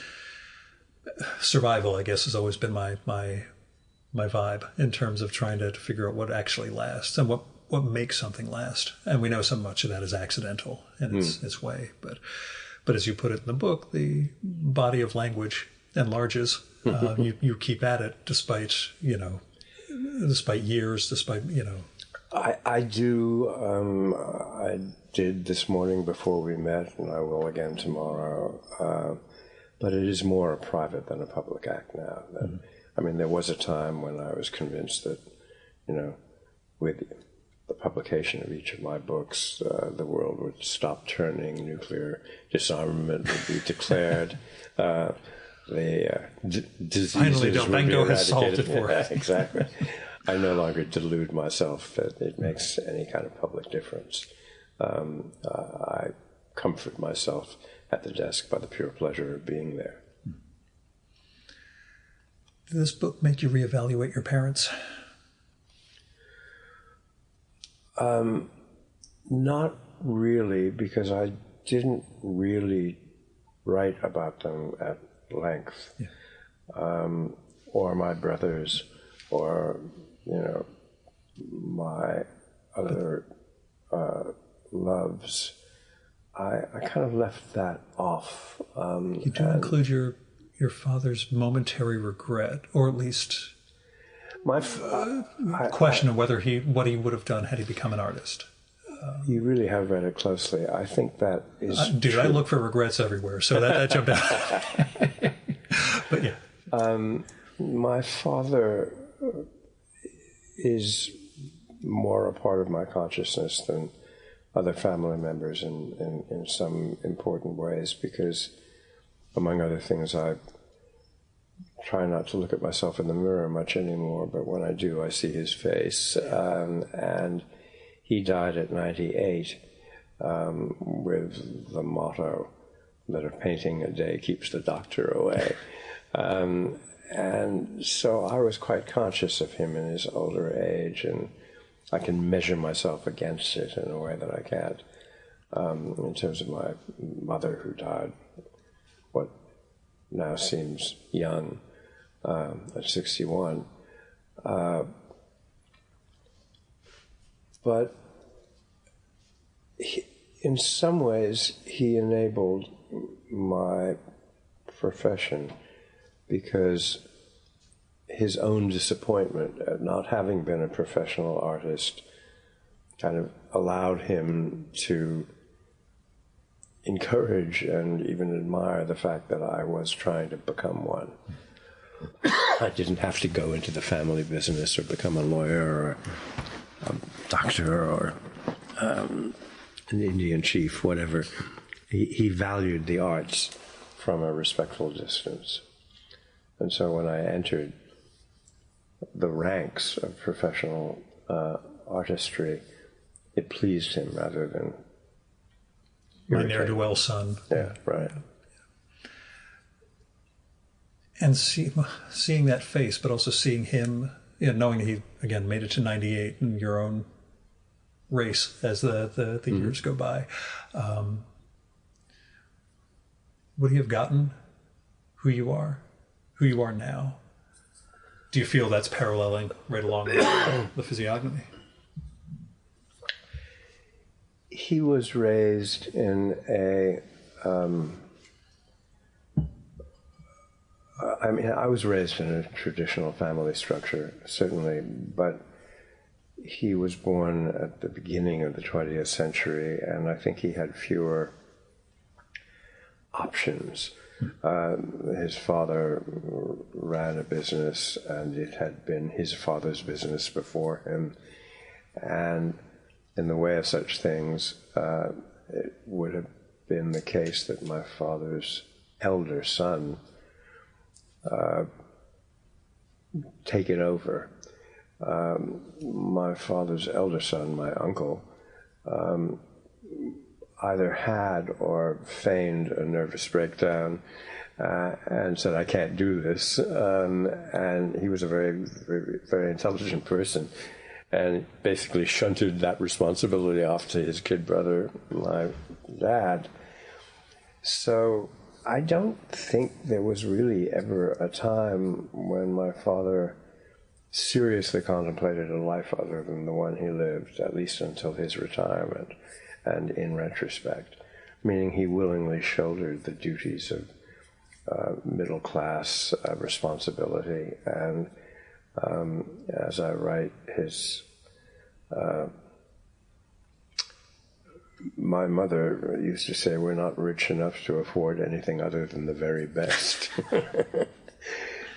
Survival, I guess, has always been my vibe in terms of trying to figure out what actually lasts and what makes something last. And we know so much of that is accidental in its way. But as you put it in the book, the body of language enlarges. You keep at it despite years, I do. I did this morning before we met, and I will again tomorrow. But it is more a private than a public act now. I mean, there was a time when I was convinced that, with the publication of each of my books, the world would stop turning, nuclear disarmament would be declared. Diseases Finally, Delbanco has solved it for us. Exactly. I no longer delude myself that it makes any kind of public difference. I comfort myself at the desk by the pure pleasure of being there. Did this book make you reevaluate your parents? Not really, because I didn't really write about them at length, or my brothers, or my other loves. I kind of left that off. You do include your father's momentary regret, or at least question of what he would have done had he become an artist. You really have read it closely. I think that is true. I look for regrets everywhere, so that jumped out. But yeah. My father is more a part of my consciousness than other family members in some important ways, because, among other things, I try not to look at myself in the mirror much anymore, but when I do, I see his face. And he died at 98 with the motto that a painting a day keeps the doctor away. And so I was quite conscious of him in his older age, and I can measure myself against it in a way that I can't in terms of my mother, who died what now seems young, at 61. But in some ways, he enabled my profession, because his own disappointment at not having been a professional artist kind of allowed him to encourage and even admire the fact that I was trying to become one. I didn't have to go into the family business or become a lawyer or a doctor or an Indian chief, whatever. He valued the arts from a respectful distance. And so when I entered the ranks of professional artistry, it pleased him rather than my ne'er-do-well son. Yeah, right. And seeing that face, but also seeing him, knowing he, again, made it to 98 in your own race as the years go by. Would he have gotten who you are now? Do you feel that's paralleling right along with the physiognomy? He was raised in I was raised in a traditional family structure, certainly, but he was born at the beginning of the 20th century, and I think he had fewer options. His father ran a business, and it had been his father's business before him. And in the way of such things, it would have been the case that my father's elder son take it over. My father's elder son, my uncle, either had or feigned a nervous breakdown and said, "I can't do this." And he was a very, very, very intelligent person, and basically shunted that responsibility off to his kid brother, my dad. So I don't think there was really ever a time when my father seriously contemplated a life other than the one he lived, at least until his retirement, and in retrospect, meaning he willingly shouldered the duties of middle-class responsibility. And as I write, my mother used to say, "We're not rich enough to afford anything other than the very best."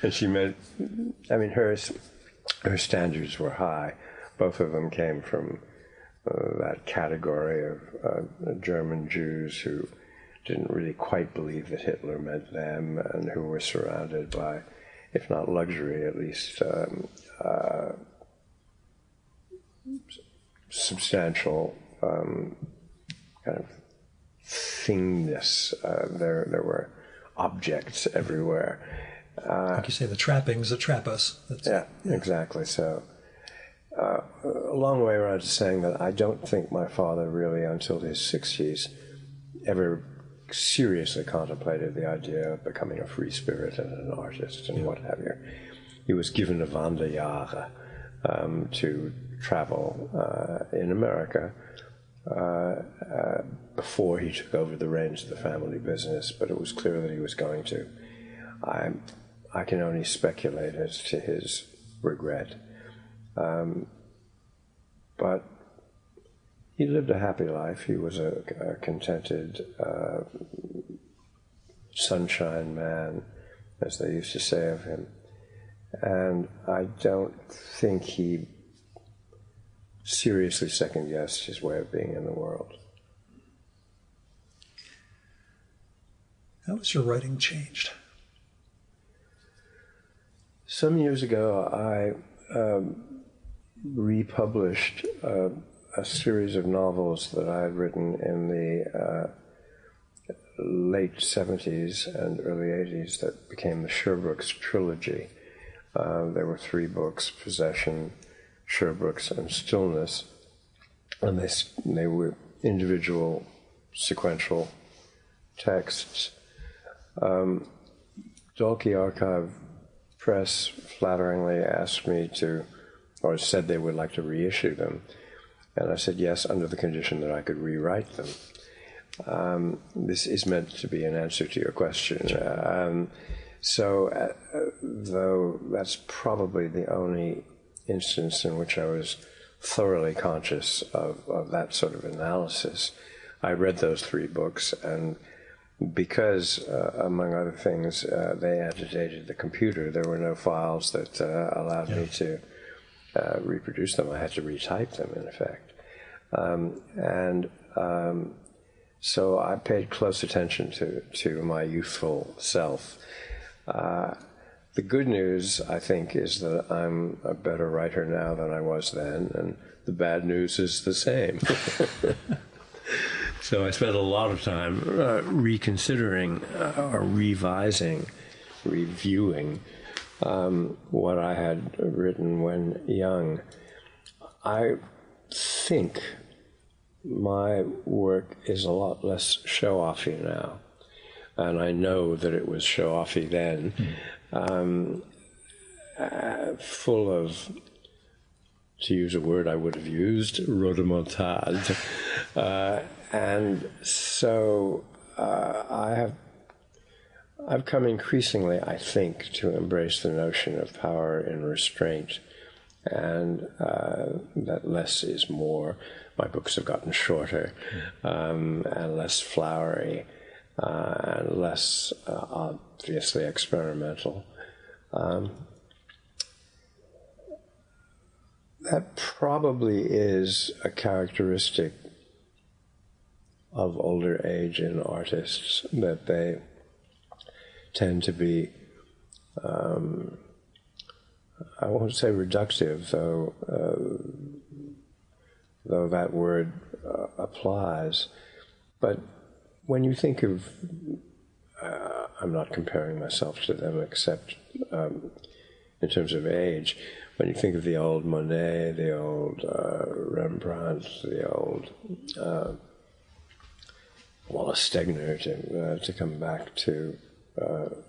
And she meant, I mean, her standards were high. Both of them came from that category of German Jews who didn't really quite believe that Hitler meant them, and who were surrounded by, if not luxury, at least substantial kind of thingness. There were objects everywhere. Like you say, the trappings that trap us. Yeah, exactly. So a long way around to saying that I don't think my father really, until his 60s, ever seriously contemplated the idea of becoming a free spirit and an artist and what have you. He was given a Wanderjahre to travel in America before he took over the reins of the family business, but it was clear that he was going to. I can only speculate as to his regret. But he lived a happy life. He was a contented sunshine man, as they used to say of him. And I don't think he seriously second-guessed his way of being in the world. How has your writing changed? Some years ago, I republished a series of novels that I had written in the late 70s and early 80s that became the Sherbrooks trilogy. There were 3 books: Possession, Sherbrooks, and Stillness, and they were individual sequential texts. Dalkey Archive Press flatteringly asked me to, or said they would like to reissue them, and I said yes, under the condition that I could rewrite them. This is meant to be an answer to your question. Though that's probably the only instance in which I was thoroughly conscious of that sort of analysis, I read those 3 books, and because, among other things, they antedated the computer, there were no files that allowed me to reproduce them. I had to retype them, in effect. So I paid close attention to my youthful self. The good news, I think, is that I'm a better writer now than I was then, and the bad news is the same. So I spent a lot of time reconsidering or revising, reviewing what I had written when young. I think my work is a lot less show-offy now, and I know that it was show-offy then, full of, to use a word I would have used, rodomontade. And so I've come increasingly, I think, to embrace the notion of power in restraint, and that less is more. My books have gotten shorter and less flowery, and less obviously experimental. That probably is a characteristic of older age in artists, that they tend to be, I won't say reductive, though that word applies. But when you think of, I'm not comparing myself to them except in terms of age. When you think of the old Monet, the old Rembrandt, the old Wallace Stegner, to come back to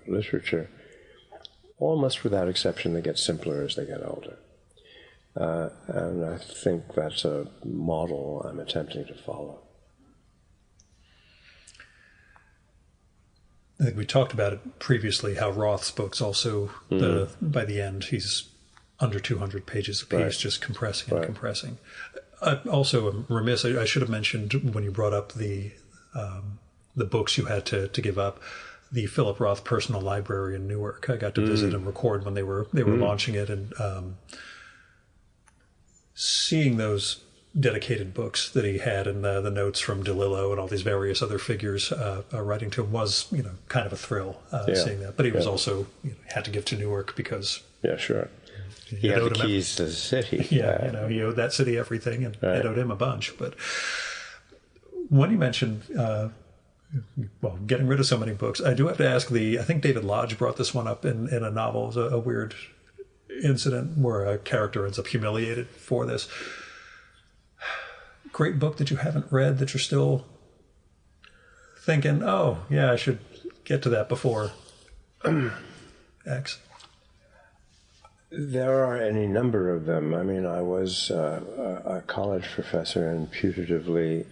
literature, almost without exception, they get simpler as they get older. And I think that's a model I'm attempting to follow. I think we talked about it previously, how Roth's books also, by the end, he's under 200 pages a piece, Right. just compressing and compressing. I also am remiss, I should have mentioned when you brought up the books you had to give up, the Philip Roth Personal Library in Newark. I got to visit and record when they were launching it, and seeing those dedicated books that he had and the notes from DeLillo and all these various other figures writing to him was, kind of a thrill seeing that. But he was also had to give to Newark because Sure. He had the keys to the city. he owed that city everything, and it owed him a bunch. But when you mentioned, getting rid of so many books, I do have to ask I think David Lodge brought this one up in a novel. It was a weird incident where a character ends up humiliated for this. Great book that you haven't read that you're still thinking, oh, yeah, I should get to that before X. There are any number of them. I mean, I was a college professor and putatively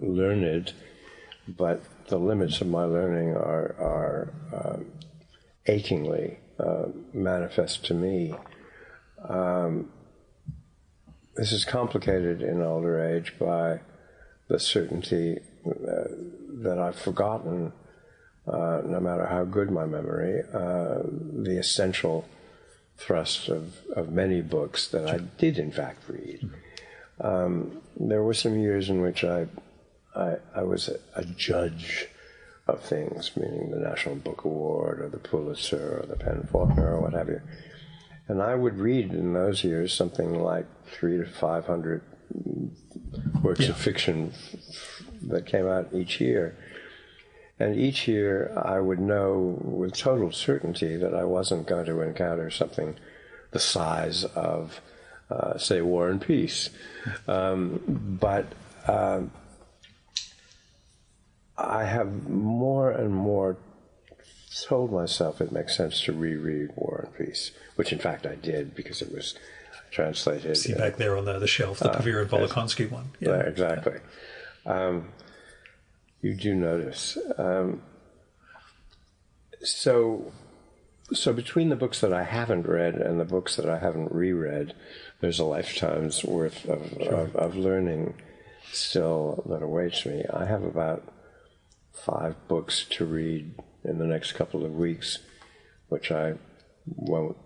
learned, but the limits of my learning are achingly manifest to me. This is complicated in older age by the certainty that I've forgotten, no matter how good my memory, the essential thrust of many books that I did in fact read. There were some years in which I was a judge of things, meaning the National Book Award or the Pulitzer or the PEN Faulkner or what have you. And I would read in those years something like 300 to 500 works of fiction that came out each year. And each year I would know with total certainty that I wasn't going to encounter something the size of, say, War and Peace. But I have more and more told myself it makes sense to reread War and Peace, which in fact I did because it was translated. See back there on the shelf, the Pavir and Volokhonsky one. Yeah, exactly. You do notice. So between the books that I haven't read and the books that I haven't reread, there's a lifetime's worth of learning still that awaits me. I have about 5 books to read in the next couple of weeks, which I won't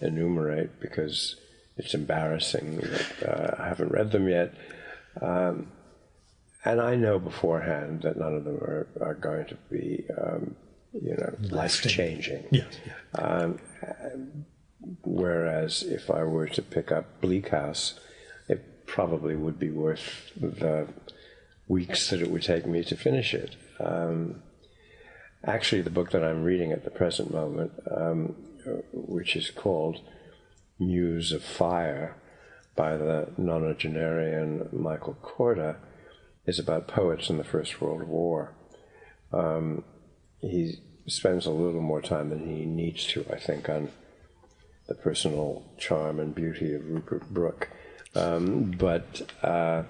enumerate because it's embarrassing that I haven't read them yet. And I know beforehand that none of them are going to be, life-changing. Yeah. Whereas if I were to pick up Bleak House, it probably would be worth the weeks that it would take me to finish it. Actually, the book that I'm reading at the present moment, which is called Muse of Fire by the nonagenarian Michael Korda, is about poets in the First World War. He spends a little more time than he needs to, I think, on the personal charm and beauty of Rupert Brooke. But there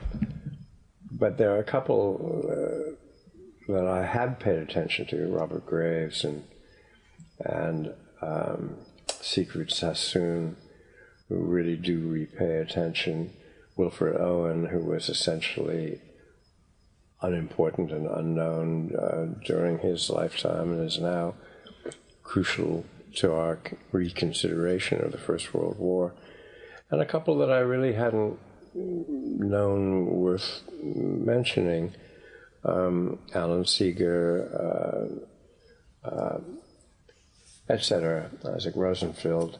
are a couple that I have paid attention to, Robert Graves and Secret Sassoon, who really do repay attention. Wilfred Owen, who was essentially unimportant and unknown during his lifetime and is now crucial to our reconsideration of the First World War. And a couple that I really hadn't known worth mentioning, Alan Seeger, etc., Isaac Rosenfeld.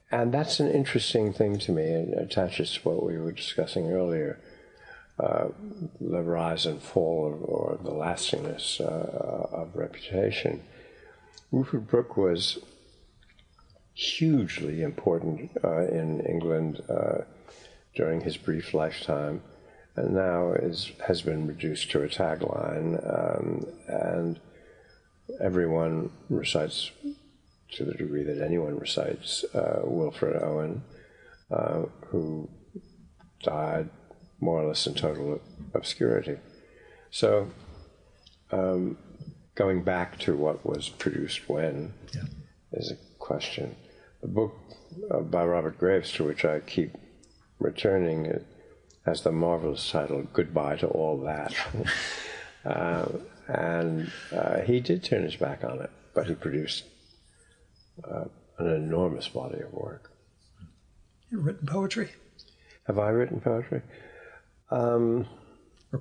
And that's an interesting thing to me. It attaches to what we were discussing earlier, the rise and fall or the lastingness of reputation. Rupert Brooke was hugely important in England during his brief lifetime, and now has been reduced to a tagline, and everyone recites, to the degree that anyone recites, Wilfred Owen, who died more or less in total obscurity. So, going back to what was produced when is a question. The book by Robert Graves, to which I keep returning, has the marvelous title, Goodbye to All That. And he did turn his back on it, but he produced an enormous body of work. You've written poetry? Have I written poetry? Or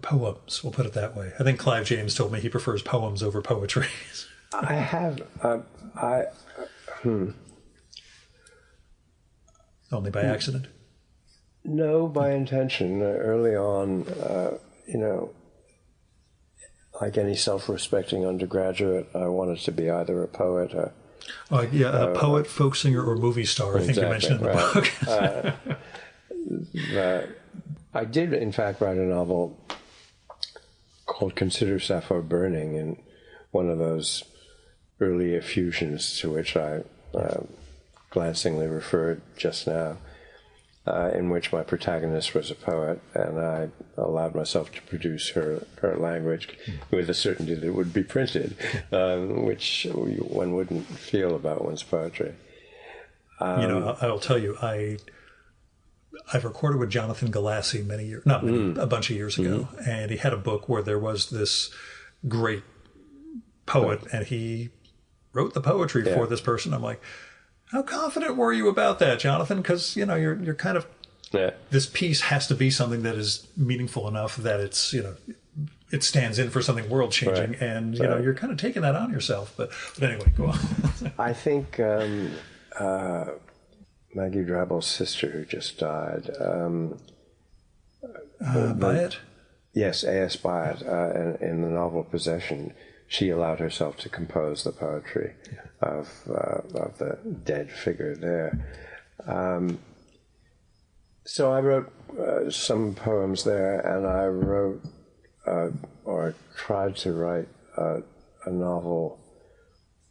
poems, we'll put it that way. I think Clive James told me he prefers poems over poetry. I have. Only by accident? No, by intention. Early on, like any self-respecting undergraduate, I wanted to be either a poet or... a poet, folk singer, or movie star, I think you mentioned in the book. I did, in fact, write a novel called Consider Sappho Burning, in one of those early effusions to which I glancingly referred just now, in which my protagonist was a poet, and I allowed myself to produce her language with the certainty that it would be printed, which one wouldn't feel about one's poetry. I'll tell you, I've recorded with Jonathan Galassi a bunch of years ago, and he had a book where there was this great poet, and he wrote the poetry for this person. I'm like, how confident were you about that, Jonathan? Because, you're kind of, this piece has to be something that is meaningful enough that it's, it stands in for something world-changing, and, you're kind of taking that on yourself. But anyway, go on. I think Maggie Drabble's sister, who just died. Byatt? Yes, A.S. Byatt. In the novel Possession, she allowed herself to compose the poetry of the dead figure there. So I wrote some poems there, and I wrote, or tried to write, a novel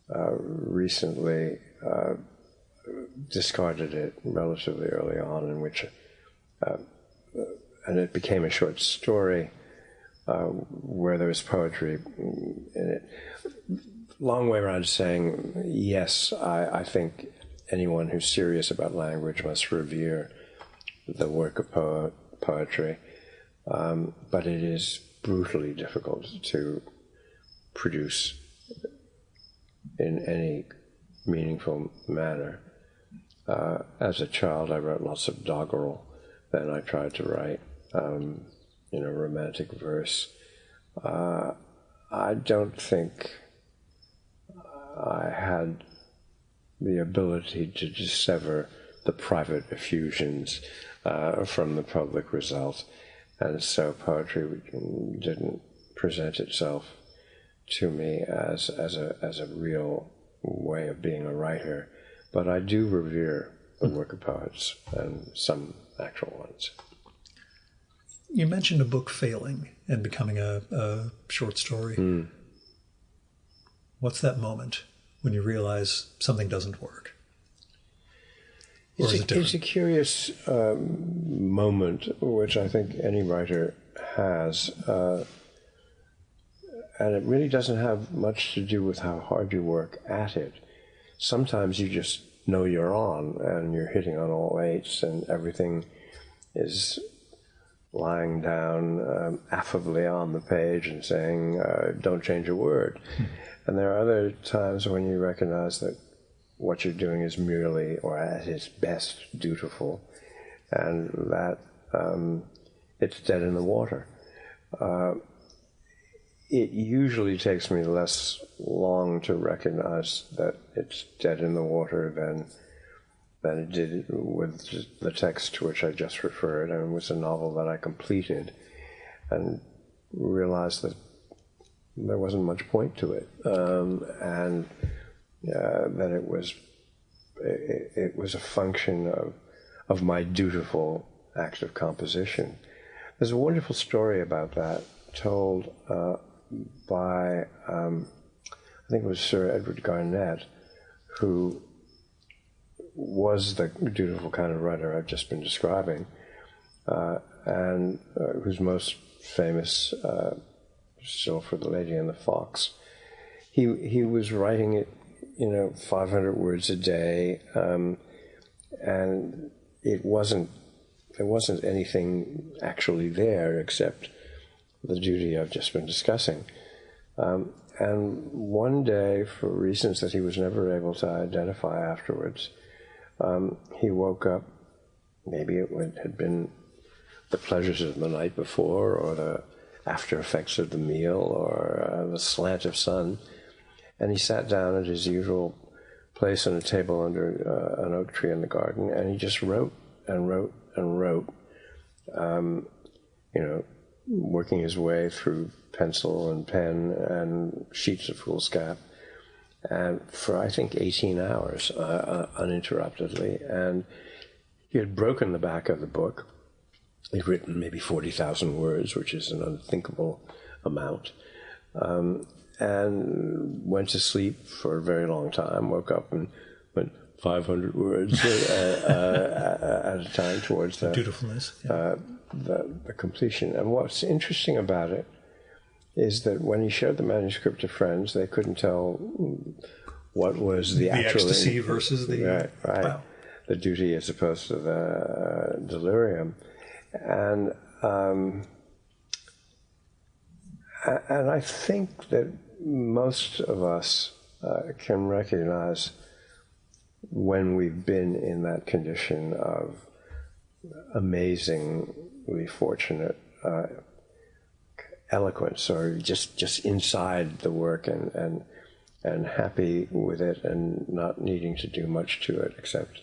recently, discarded it relatively early on, in which, and it became a short story where there was poetry in it. Long way around saying, yes, I think anyone who's serious about language must revere the work of poetry, but it is brutally difficult to produce in any meaningful manner. As a child, I wrote lots of doggerel. Then I tried to write, romantic verse. I don't think I had the ability to dissever the private effusions from the public result, and so poetry didn't present itself to me as a real way of being a writer. But I do revere the work of poets, and some actual ones. You mentioned a book failing and becoming a short story. What's that moment when you realize something doesn't work? Or is it different? It's a curious moment, which I think any writer has, and it really doesn't have much to do with how hard you work at it. Sometimes you just know you're on, and you're hitting on all eights, and everything is lying down affably on the page and saying, don't change a word. And there are other times when you recognize that what you're doing is merely, or at its best, dutiful, and that it's dead in the water. It usually takes me less long to recognize that it's dead in the water than it did with the text to which I just referred. And it was a novel that I completed and realized that there wasn't much point to it, and that it was a function of my dutiful act of composition. There's a wonderful story about that told by, I think it was Sir Edward Garnett, who was the dutiful kind of writer I've just been describing, and who's most famous still for The Lady and the Fox. He was writing it, 500 words a day, and there wasn't anything actually there except the duty I've just been discussing. And one day, for reasons that he was never able to identify afterwards, he woke up, maybe it had been the pleasures of the night before, or the after effects of the meal, or the slant of sun, and he sat down at his usual place on a table under an oak tree in the garden, and he just wrote and wrote and wrote, working his way through pencil and pen and sheets of foolscap, and for, I think, 18 hours uninterruptedly. And he had broken the back of the book. He'd written maybe 40,000 words, which is an unthinkable amount, and went to sleep for a very long time, woke up and went 500 words at a time towards the dutifulness, the completion. And what's interesting about it is that when he showed the manuscript to friends, they couldn't tell what was the actual ecstasy versus the right, wow. The duty as opposed to the delirium. And I think that most of us can recognize when we've been in that condition of amazingly fortunate eloquence, or just inside the work and happy with it and not needing to do much to it except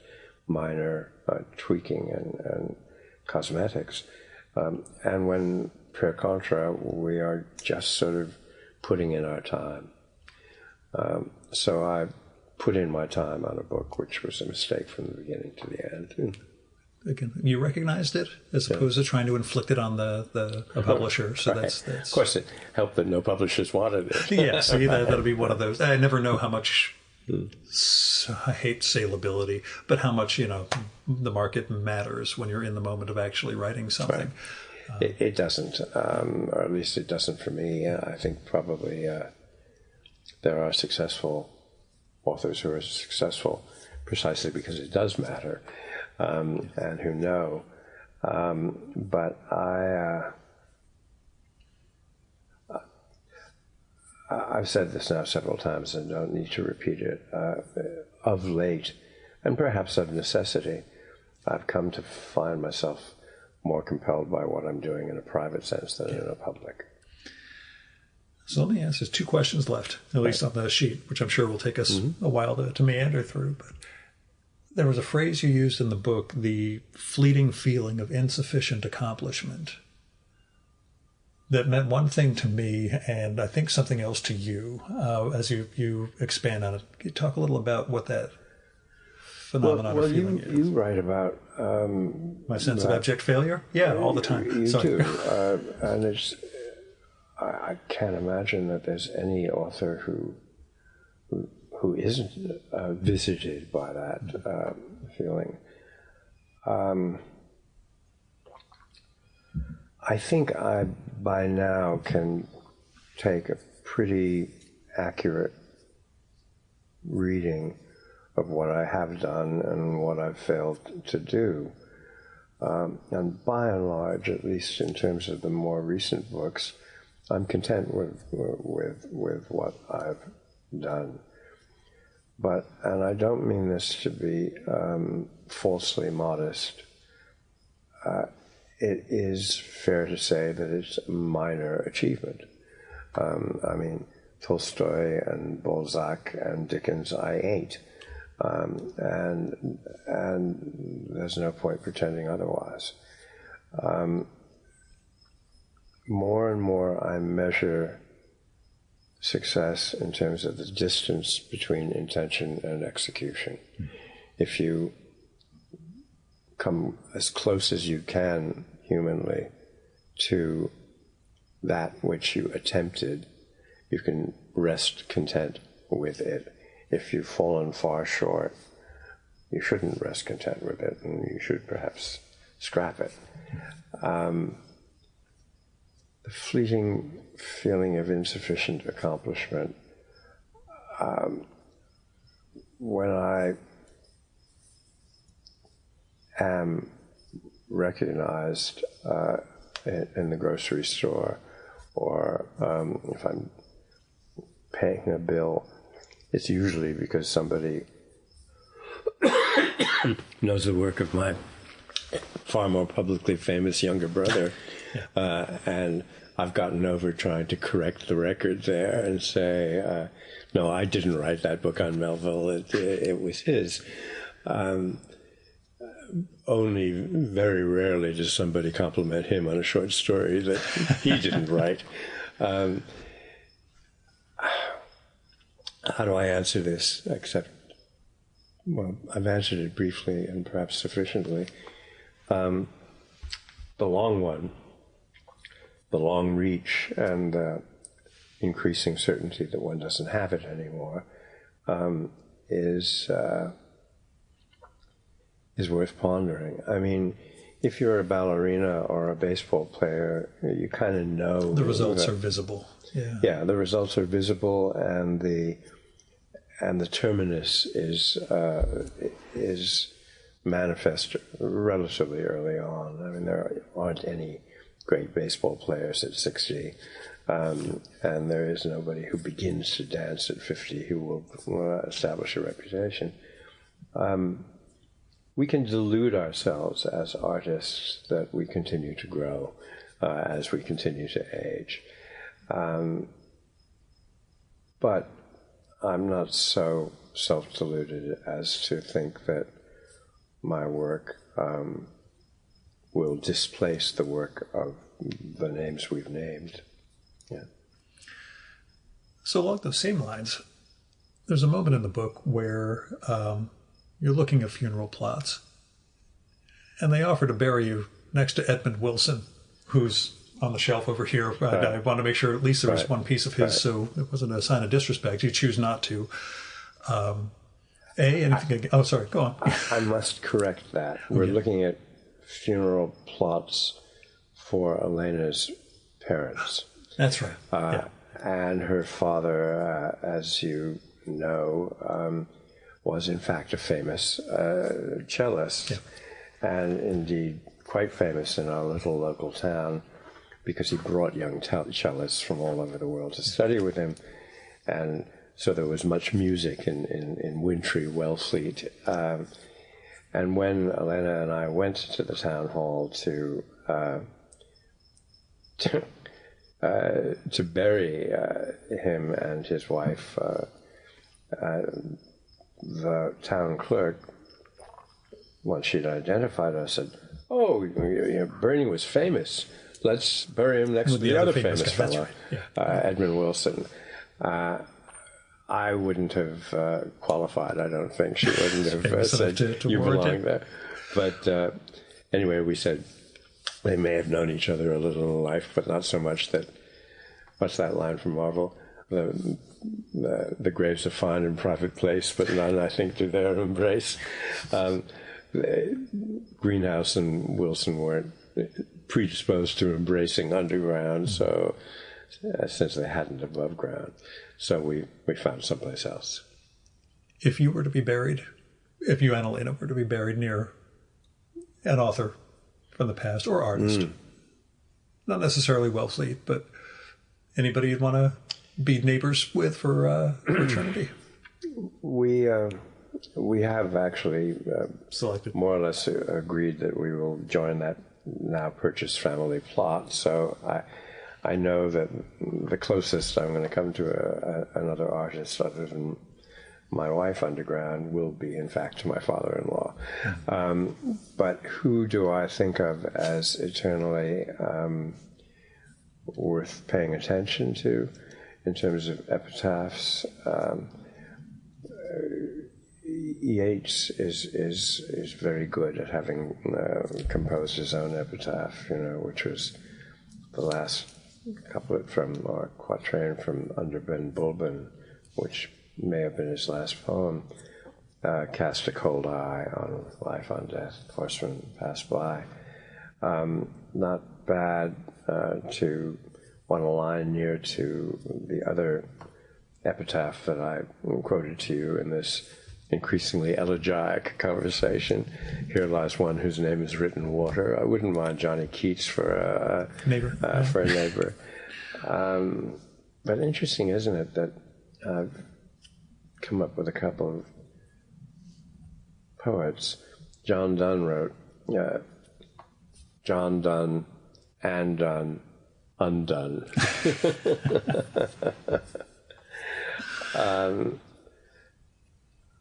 minor tweaking and cosmetics. And when, per contra, we are just sort of putting in our time. So I put in my time on a book, which was a mistake from the beginning to the end. Again, you recognized it as opposed to trying to inflict it on a publisher. So right. that's Of course, it helped that no publishers wanted it. Yes, that'll be one of those. I never know how much. I hate salability, but how much the market matters when you're in the moment of actually writing something. Right. It doesn't, or at least it doesn't for me. I think probably there are successful authors who are successful precisely because it does matter, and who know. But I've said this now several times and don't need to repeat it. Of late, and perhaps of necessity, I've come to find myself more compelled by what I'm doing in a private sense than in a public. So let me ask, there's two questions left, at least on the sheet, which I'm sure will take us a while to meander through. But there was a phrase you used in the book, the fleeting feeling of insufficient accomplishment, that meant one thing to me, and I think something else to you, as you expand on it. Can you talk a little about what that phenomenon or feeling is? You write about my sense of abject failure? Yeah, all the time. You do. And it's, I can't imagine that there's any author who isn't visited by that feeling. I think I, by now, can take a pretty accurate reading of what I have done and what I've failed to do. And by and large, at least in terms of the more recent books, I'm content with what I've done. And I don't mean this to be falsely modest. It is fair to say that it's a minor achievement. I mean, Tolstoy and Balzac and Dickens, I ain't. And there's no point pretending otherwise. More and more I measure success in terms of the distance between intention and execution. If you come as close as you can humanly to that which you attempted, you can rest content with it. If you've fallen far short, you shouldn't rest content with it, and you should perhaps scrap it. The fleeting feeling of insufficient accomplishment, when I am recognized in the grocery store, or if I'm paying a bill, it's usually because somebody knows the work of my far more publicly famous younger brother. And I've gotten over trying to correct the record there and say, no, I didn't write that book on Melville. It was his. Only very rarely does somebody compliment him on a short story that he didn't write. How do I answer this? Except, well, I've answered it briefly and perhaps sufficiently. The long one, the long reach, and increasing certainty that one doesn't have it anymore, is worth pondering. I mean, if you're a ballerina or a baseball player, you kind of know the results are visible. Yeah, the results are visible, and the terminus is manifest relatively early on. I mean, there aren't any great baseball players at 60, and there is nobody who begins to dance at 50 who will establish a reputation. We can delude ourselves as artists that we continue to grow as we continue to age. But I'm not so self-deluded as to think that my work will displace the work of the names we've named. Yeah. So along those same lines, there's a moment in the book where you're looking at funeral plots, and they offer to bury you next to Edmund Wilson, who's on the shelf over here. Right. I want to make sure at least there was one piece of his, so it wasn't a sign of disrespect. You choose not to. Sorry, go on. I must correct that. We're looking at funeral plots for Elena's parents. That's right. And her father, as you know, was in fact a famous cellist, and indeed quite famous in our little local town, because he brought young cellists from all over the world to study with him. And so there was much music in wintry Wellfleet. And when Elena and I went to the town hall to bury him and his wife, the town clerk, once she'd identified us, said, "Oh, Bernie was famous. Let's bury him next to the other famous fellow, Edmund Wilson." I wouldn't have qualified, I don't think. She wouldn't have said, you belong there. But anyway, we said they may have known each other a little in life, but not so much that, what's that line from Marvel? The graves are fine in private place, but none, I think, do their embrace. Greenhouse and Wilson weren't predisposed to embracing underground, so since they hadn't above ground. So we found someplace else. If you were to be buried, if you and Elena were to be buried near an author from the past, or artist? Not necessarily Wellfleet, but anybody you'd want to be neighbors with for Trinity? We have actually Selected. more or less agreed that we will join that now purchased family plot. So I know that the closest I'm going to come to another artist other than my wife underground will be, in fact, my father-in-law. But who do I think of as eternally worth paying attention to in terms of epitaphs? Yeats is very good at having composed his own epitaph, which was the last couplet from, or quatrain from Under Ben Bulben, which may have been his last poem. Cast a cold eye on life, on death, horsemen pass by. Not bad to want a line near to the other epitaph that I quoted to you in this increasingly elegiac conversation. Here lies one whose name is written water. I wouldn't mind Johnny Keats for a neighbor. For a neighbor. But interesting, isn't it, that I've come up with a couple of poets. John Donne wrote, John Donne and Donne undone.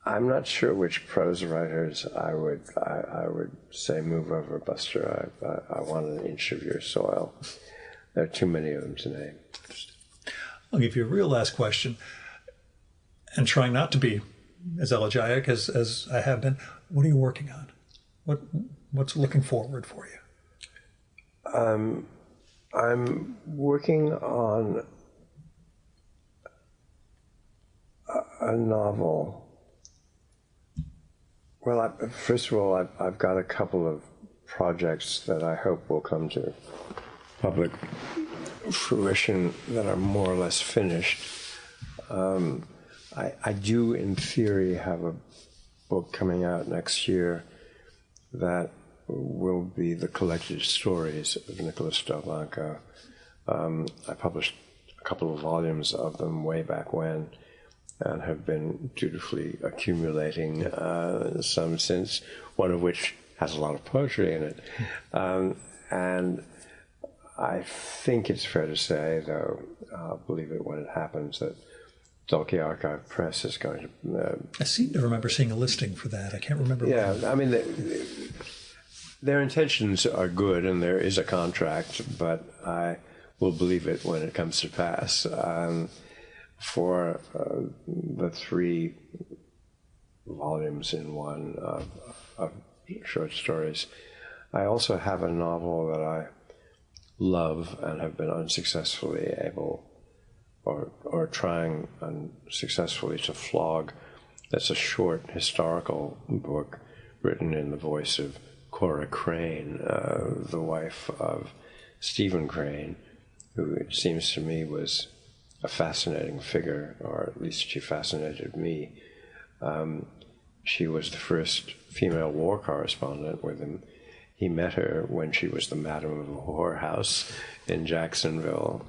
I'm not sure which prose writers I would say move over, Buster. I want an inch of your soil. There are too many of them to name. I'll give you a real last question, and trying not to be as elegiac as I have been. What are you working on? What's looking forward for you? I'm working on a novel. Well, first of all, I've got a couple of projects that I hope will come to public fruition that are more or less finished. I do, in theory, have a book coming out next year that will be the collected stories of Nicholas Delbanco. I published a couple of volumes of them way back when, and have been dutifully accumulating some since, one of which has a lot of poetry in it. And I think it's fair to say, though I'll believe it when it happens, that Dalkey Archive Press is going to... I seem to remember seeing a listing for that. I can't remember. Yeah, I mean, their intentions are good, and there is a contract, but I will believe it when it comes to pass. For the 3 volumes in one of short stories, I also have a novel that I love and have been unsuccessfully able, or trying unsuccessfully to flog. That's a short historical book written in the voice of Cora Crane, the wife of Stephen Crane, who it seems to me was a fascinating figure, or at least she fascinated me. She was the first female war correspondent with him. He met her when she was the madam of a whorehouse in Jacksonville.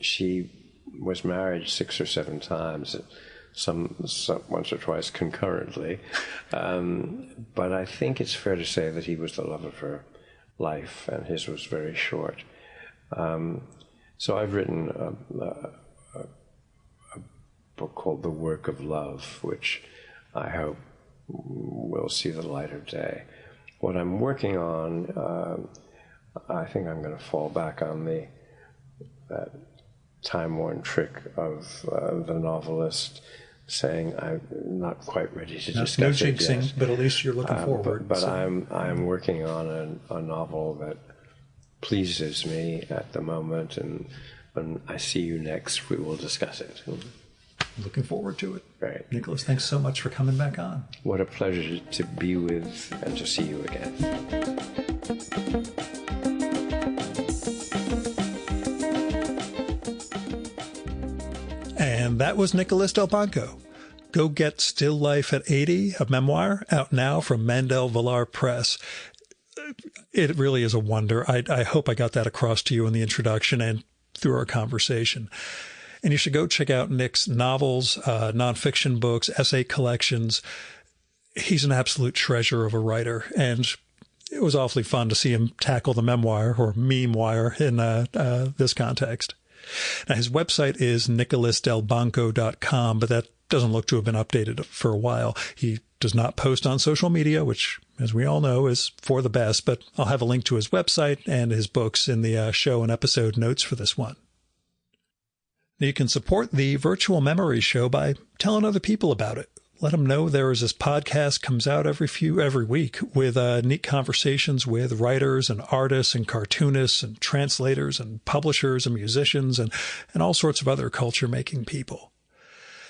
She was married 6 or 7 times, some once or twice concurrently. But I think it's fair to say that he was the love of her life, and his was very short. So I've written a book called The Work of Love, which I hope will see the light of day. What I'm working on, I think I'm going to fall back on that time-worn trick of the novelist saying, I'm not quite ready to discuss no it jinxing, yet. but at least you're looking forward. But I'm working on a novel that pleases me at the moment, and when I see you next, we will discuss it. Looking forward to it. Right. Nicholas, thanks so much for coming back on. What a pleasure to be with and to see you again. And that was Nicholas Delbanco. Go get Still Life at 80, a memoir, out now from Mandel Villar Press. it really is a wonder. I hope I got that across to you in the introduction and through our conversation. And you should go check out Nick's novels, nonfiction books, essay collections. He's an absolute treasure of a writer, and it was awfully fun to see him tackle the memoir or meme-wire in this context. Now, his website is nicholasdelbanco.com, but that doesn't look to have been updated for a while. He does not post on social media, which, as we all know, is for the best, but I'll have a link to his website and his books in the show and episode notes for this one. Now, you can support the Virtual Memories Show by telling other people about it. Let them know there is this podcast comes out every week with neat conversations with writers and artists and cartoonists and translators and publishers and musicians and all sorts of other culture-making people.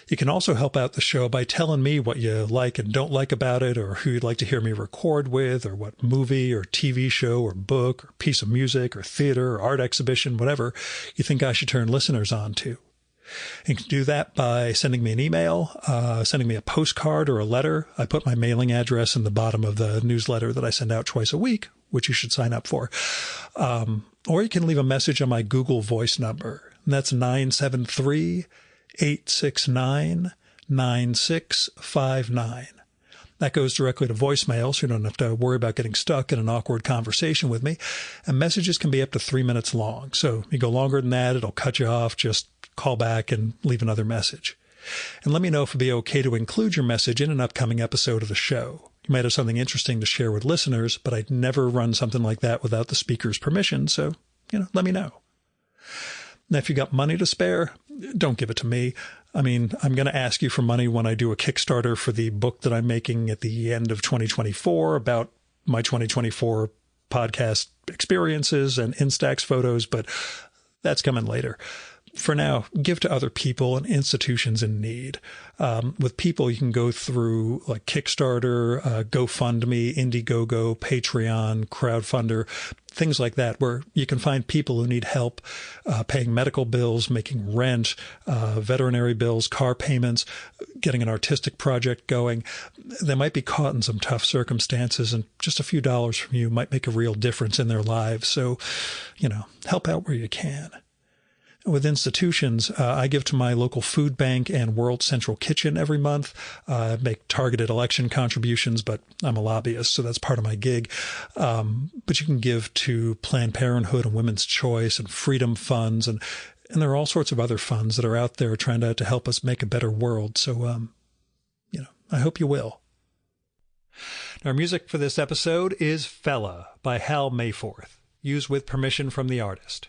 You can also help out the show by telling me what you like and don't like about it, or who you'd like to hear me record with, or what movie or TV show or book or piece of music or theater or art exhibition, whatever you think I should turn listeners on to. You can do that by sending me an email, sending me a postcard or a letter. I put my mailing address in the bottom of the newsletter that I send out twice a week, which you should sign up for. Or you can leave a message on my Google Voice number. And that's 973-869-9659. That goes directly to voicemail, so you don't have to worry about getting stuck in an awkward conversation with me. And messages can be up to 3 minutes long. So you go longer than that, it'll cut you off. Just call back and leave another message. And let me know if it'd be okay to include your message in an upcoming episode of the show. You might have something interesting to share with listeners, but I'd never run something like that without the speaker's permission, so, let me know. Now, if you got money to spare, don't give it to me. I mean, I'm going to ask you for money when I do a Kickstarter for the book that I'm making at the end of 2024 about my 2024 podcast experiences and Instax photos, but that's coming later. For now, give to other people and institutions in need. With people, you can go through like Kickstarter, GoFundMe, Indiegogo, Patreon, Crowdfunder, things like that, where you can find people who need help paying medical bills, making rent, veterinary bills, car payments, getting an artistic project going. They might be caught in some tough circumstances, and just a few dollars from you might make a real difference in their lives. So, help out where you can. With institutions, I give to my local food bank and World Central Kitchen every month. I make targeted election contributions, but I'm a lobbyist, so that's part of my gig. But you can give to Planned Parenthood and Women's Choice and Freedom Funds, and there are all sorts of other funds that are out there trying to help us make a better world. So, I hope you will. Our music for this episode is Fella by Hal Mayforth, used with permission from the artist.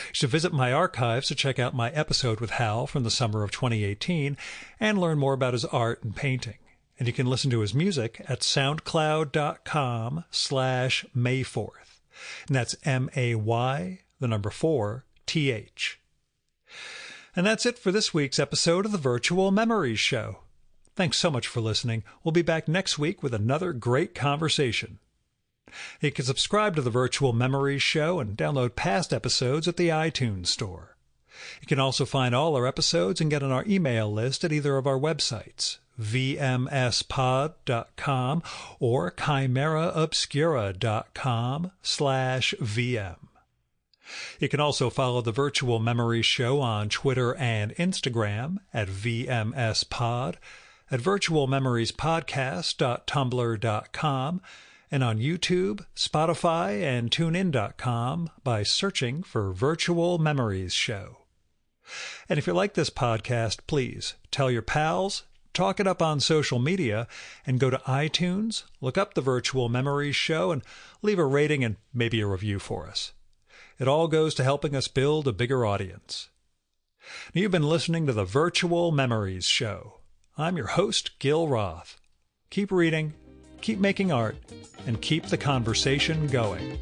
You should visit my archives to check out my episode with Hal from the summer of 2018 and learn more about his art and painting. And you can listen to his music at soundcloud.com/Mayforth. And that's MAY4TH. And that's it for this week's episode of the Virtual Memories Show. Thanks so much for listening. We'll be back next week with another great conversation. You can subscribe to the Virtual Memories Show and download past episodes at the iTunes Store. You can also find all our episodes and get on our email list at either of our websites, vmspod.com or chimeraobscura.com/VM. You can also follow the Virtual Memories Show on Twitter and Instagram at vmspod, at virtualmemoriespodcast.tumblr.com, and on YouTube, Spotify, and TuneIn.com by searching for Virtual Memories Show. And if you like this podcast, please tell your pals, talk it up on social media, and go to iTunes, look up the Virtual Memories Show, and leave a rating and maybe a review for us. It all goes to helping us build a bigger audience. Now, you've been listening to the Virtual Memories Show. I'm your host, Gil Roth. Keep reading, keep making art, and keep the conversation going.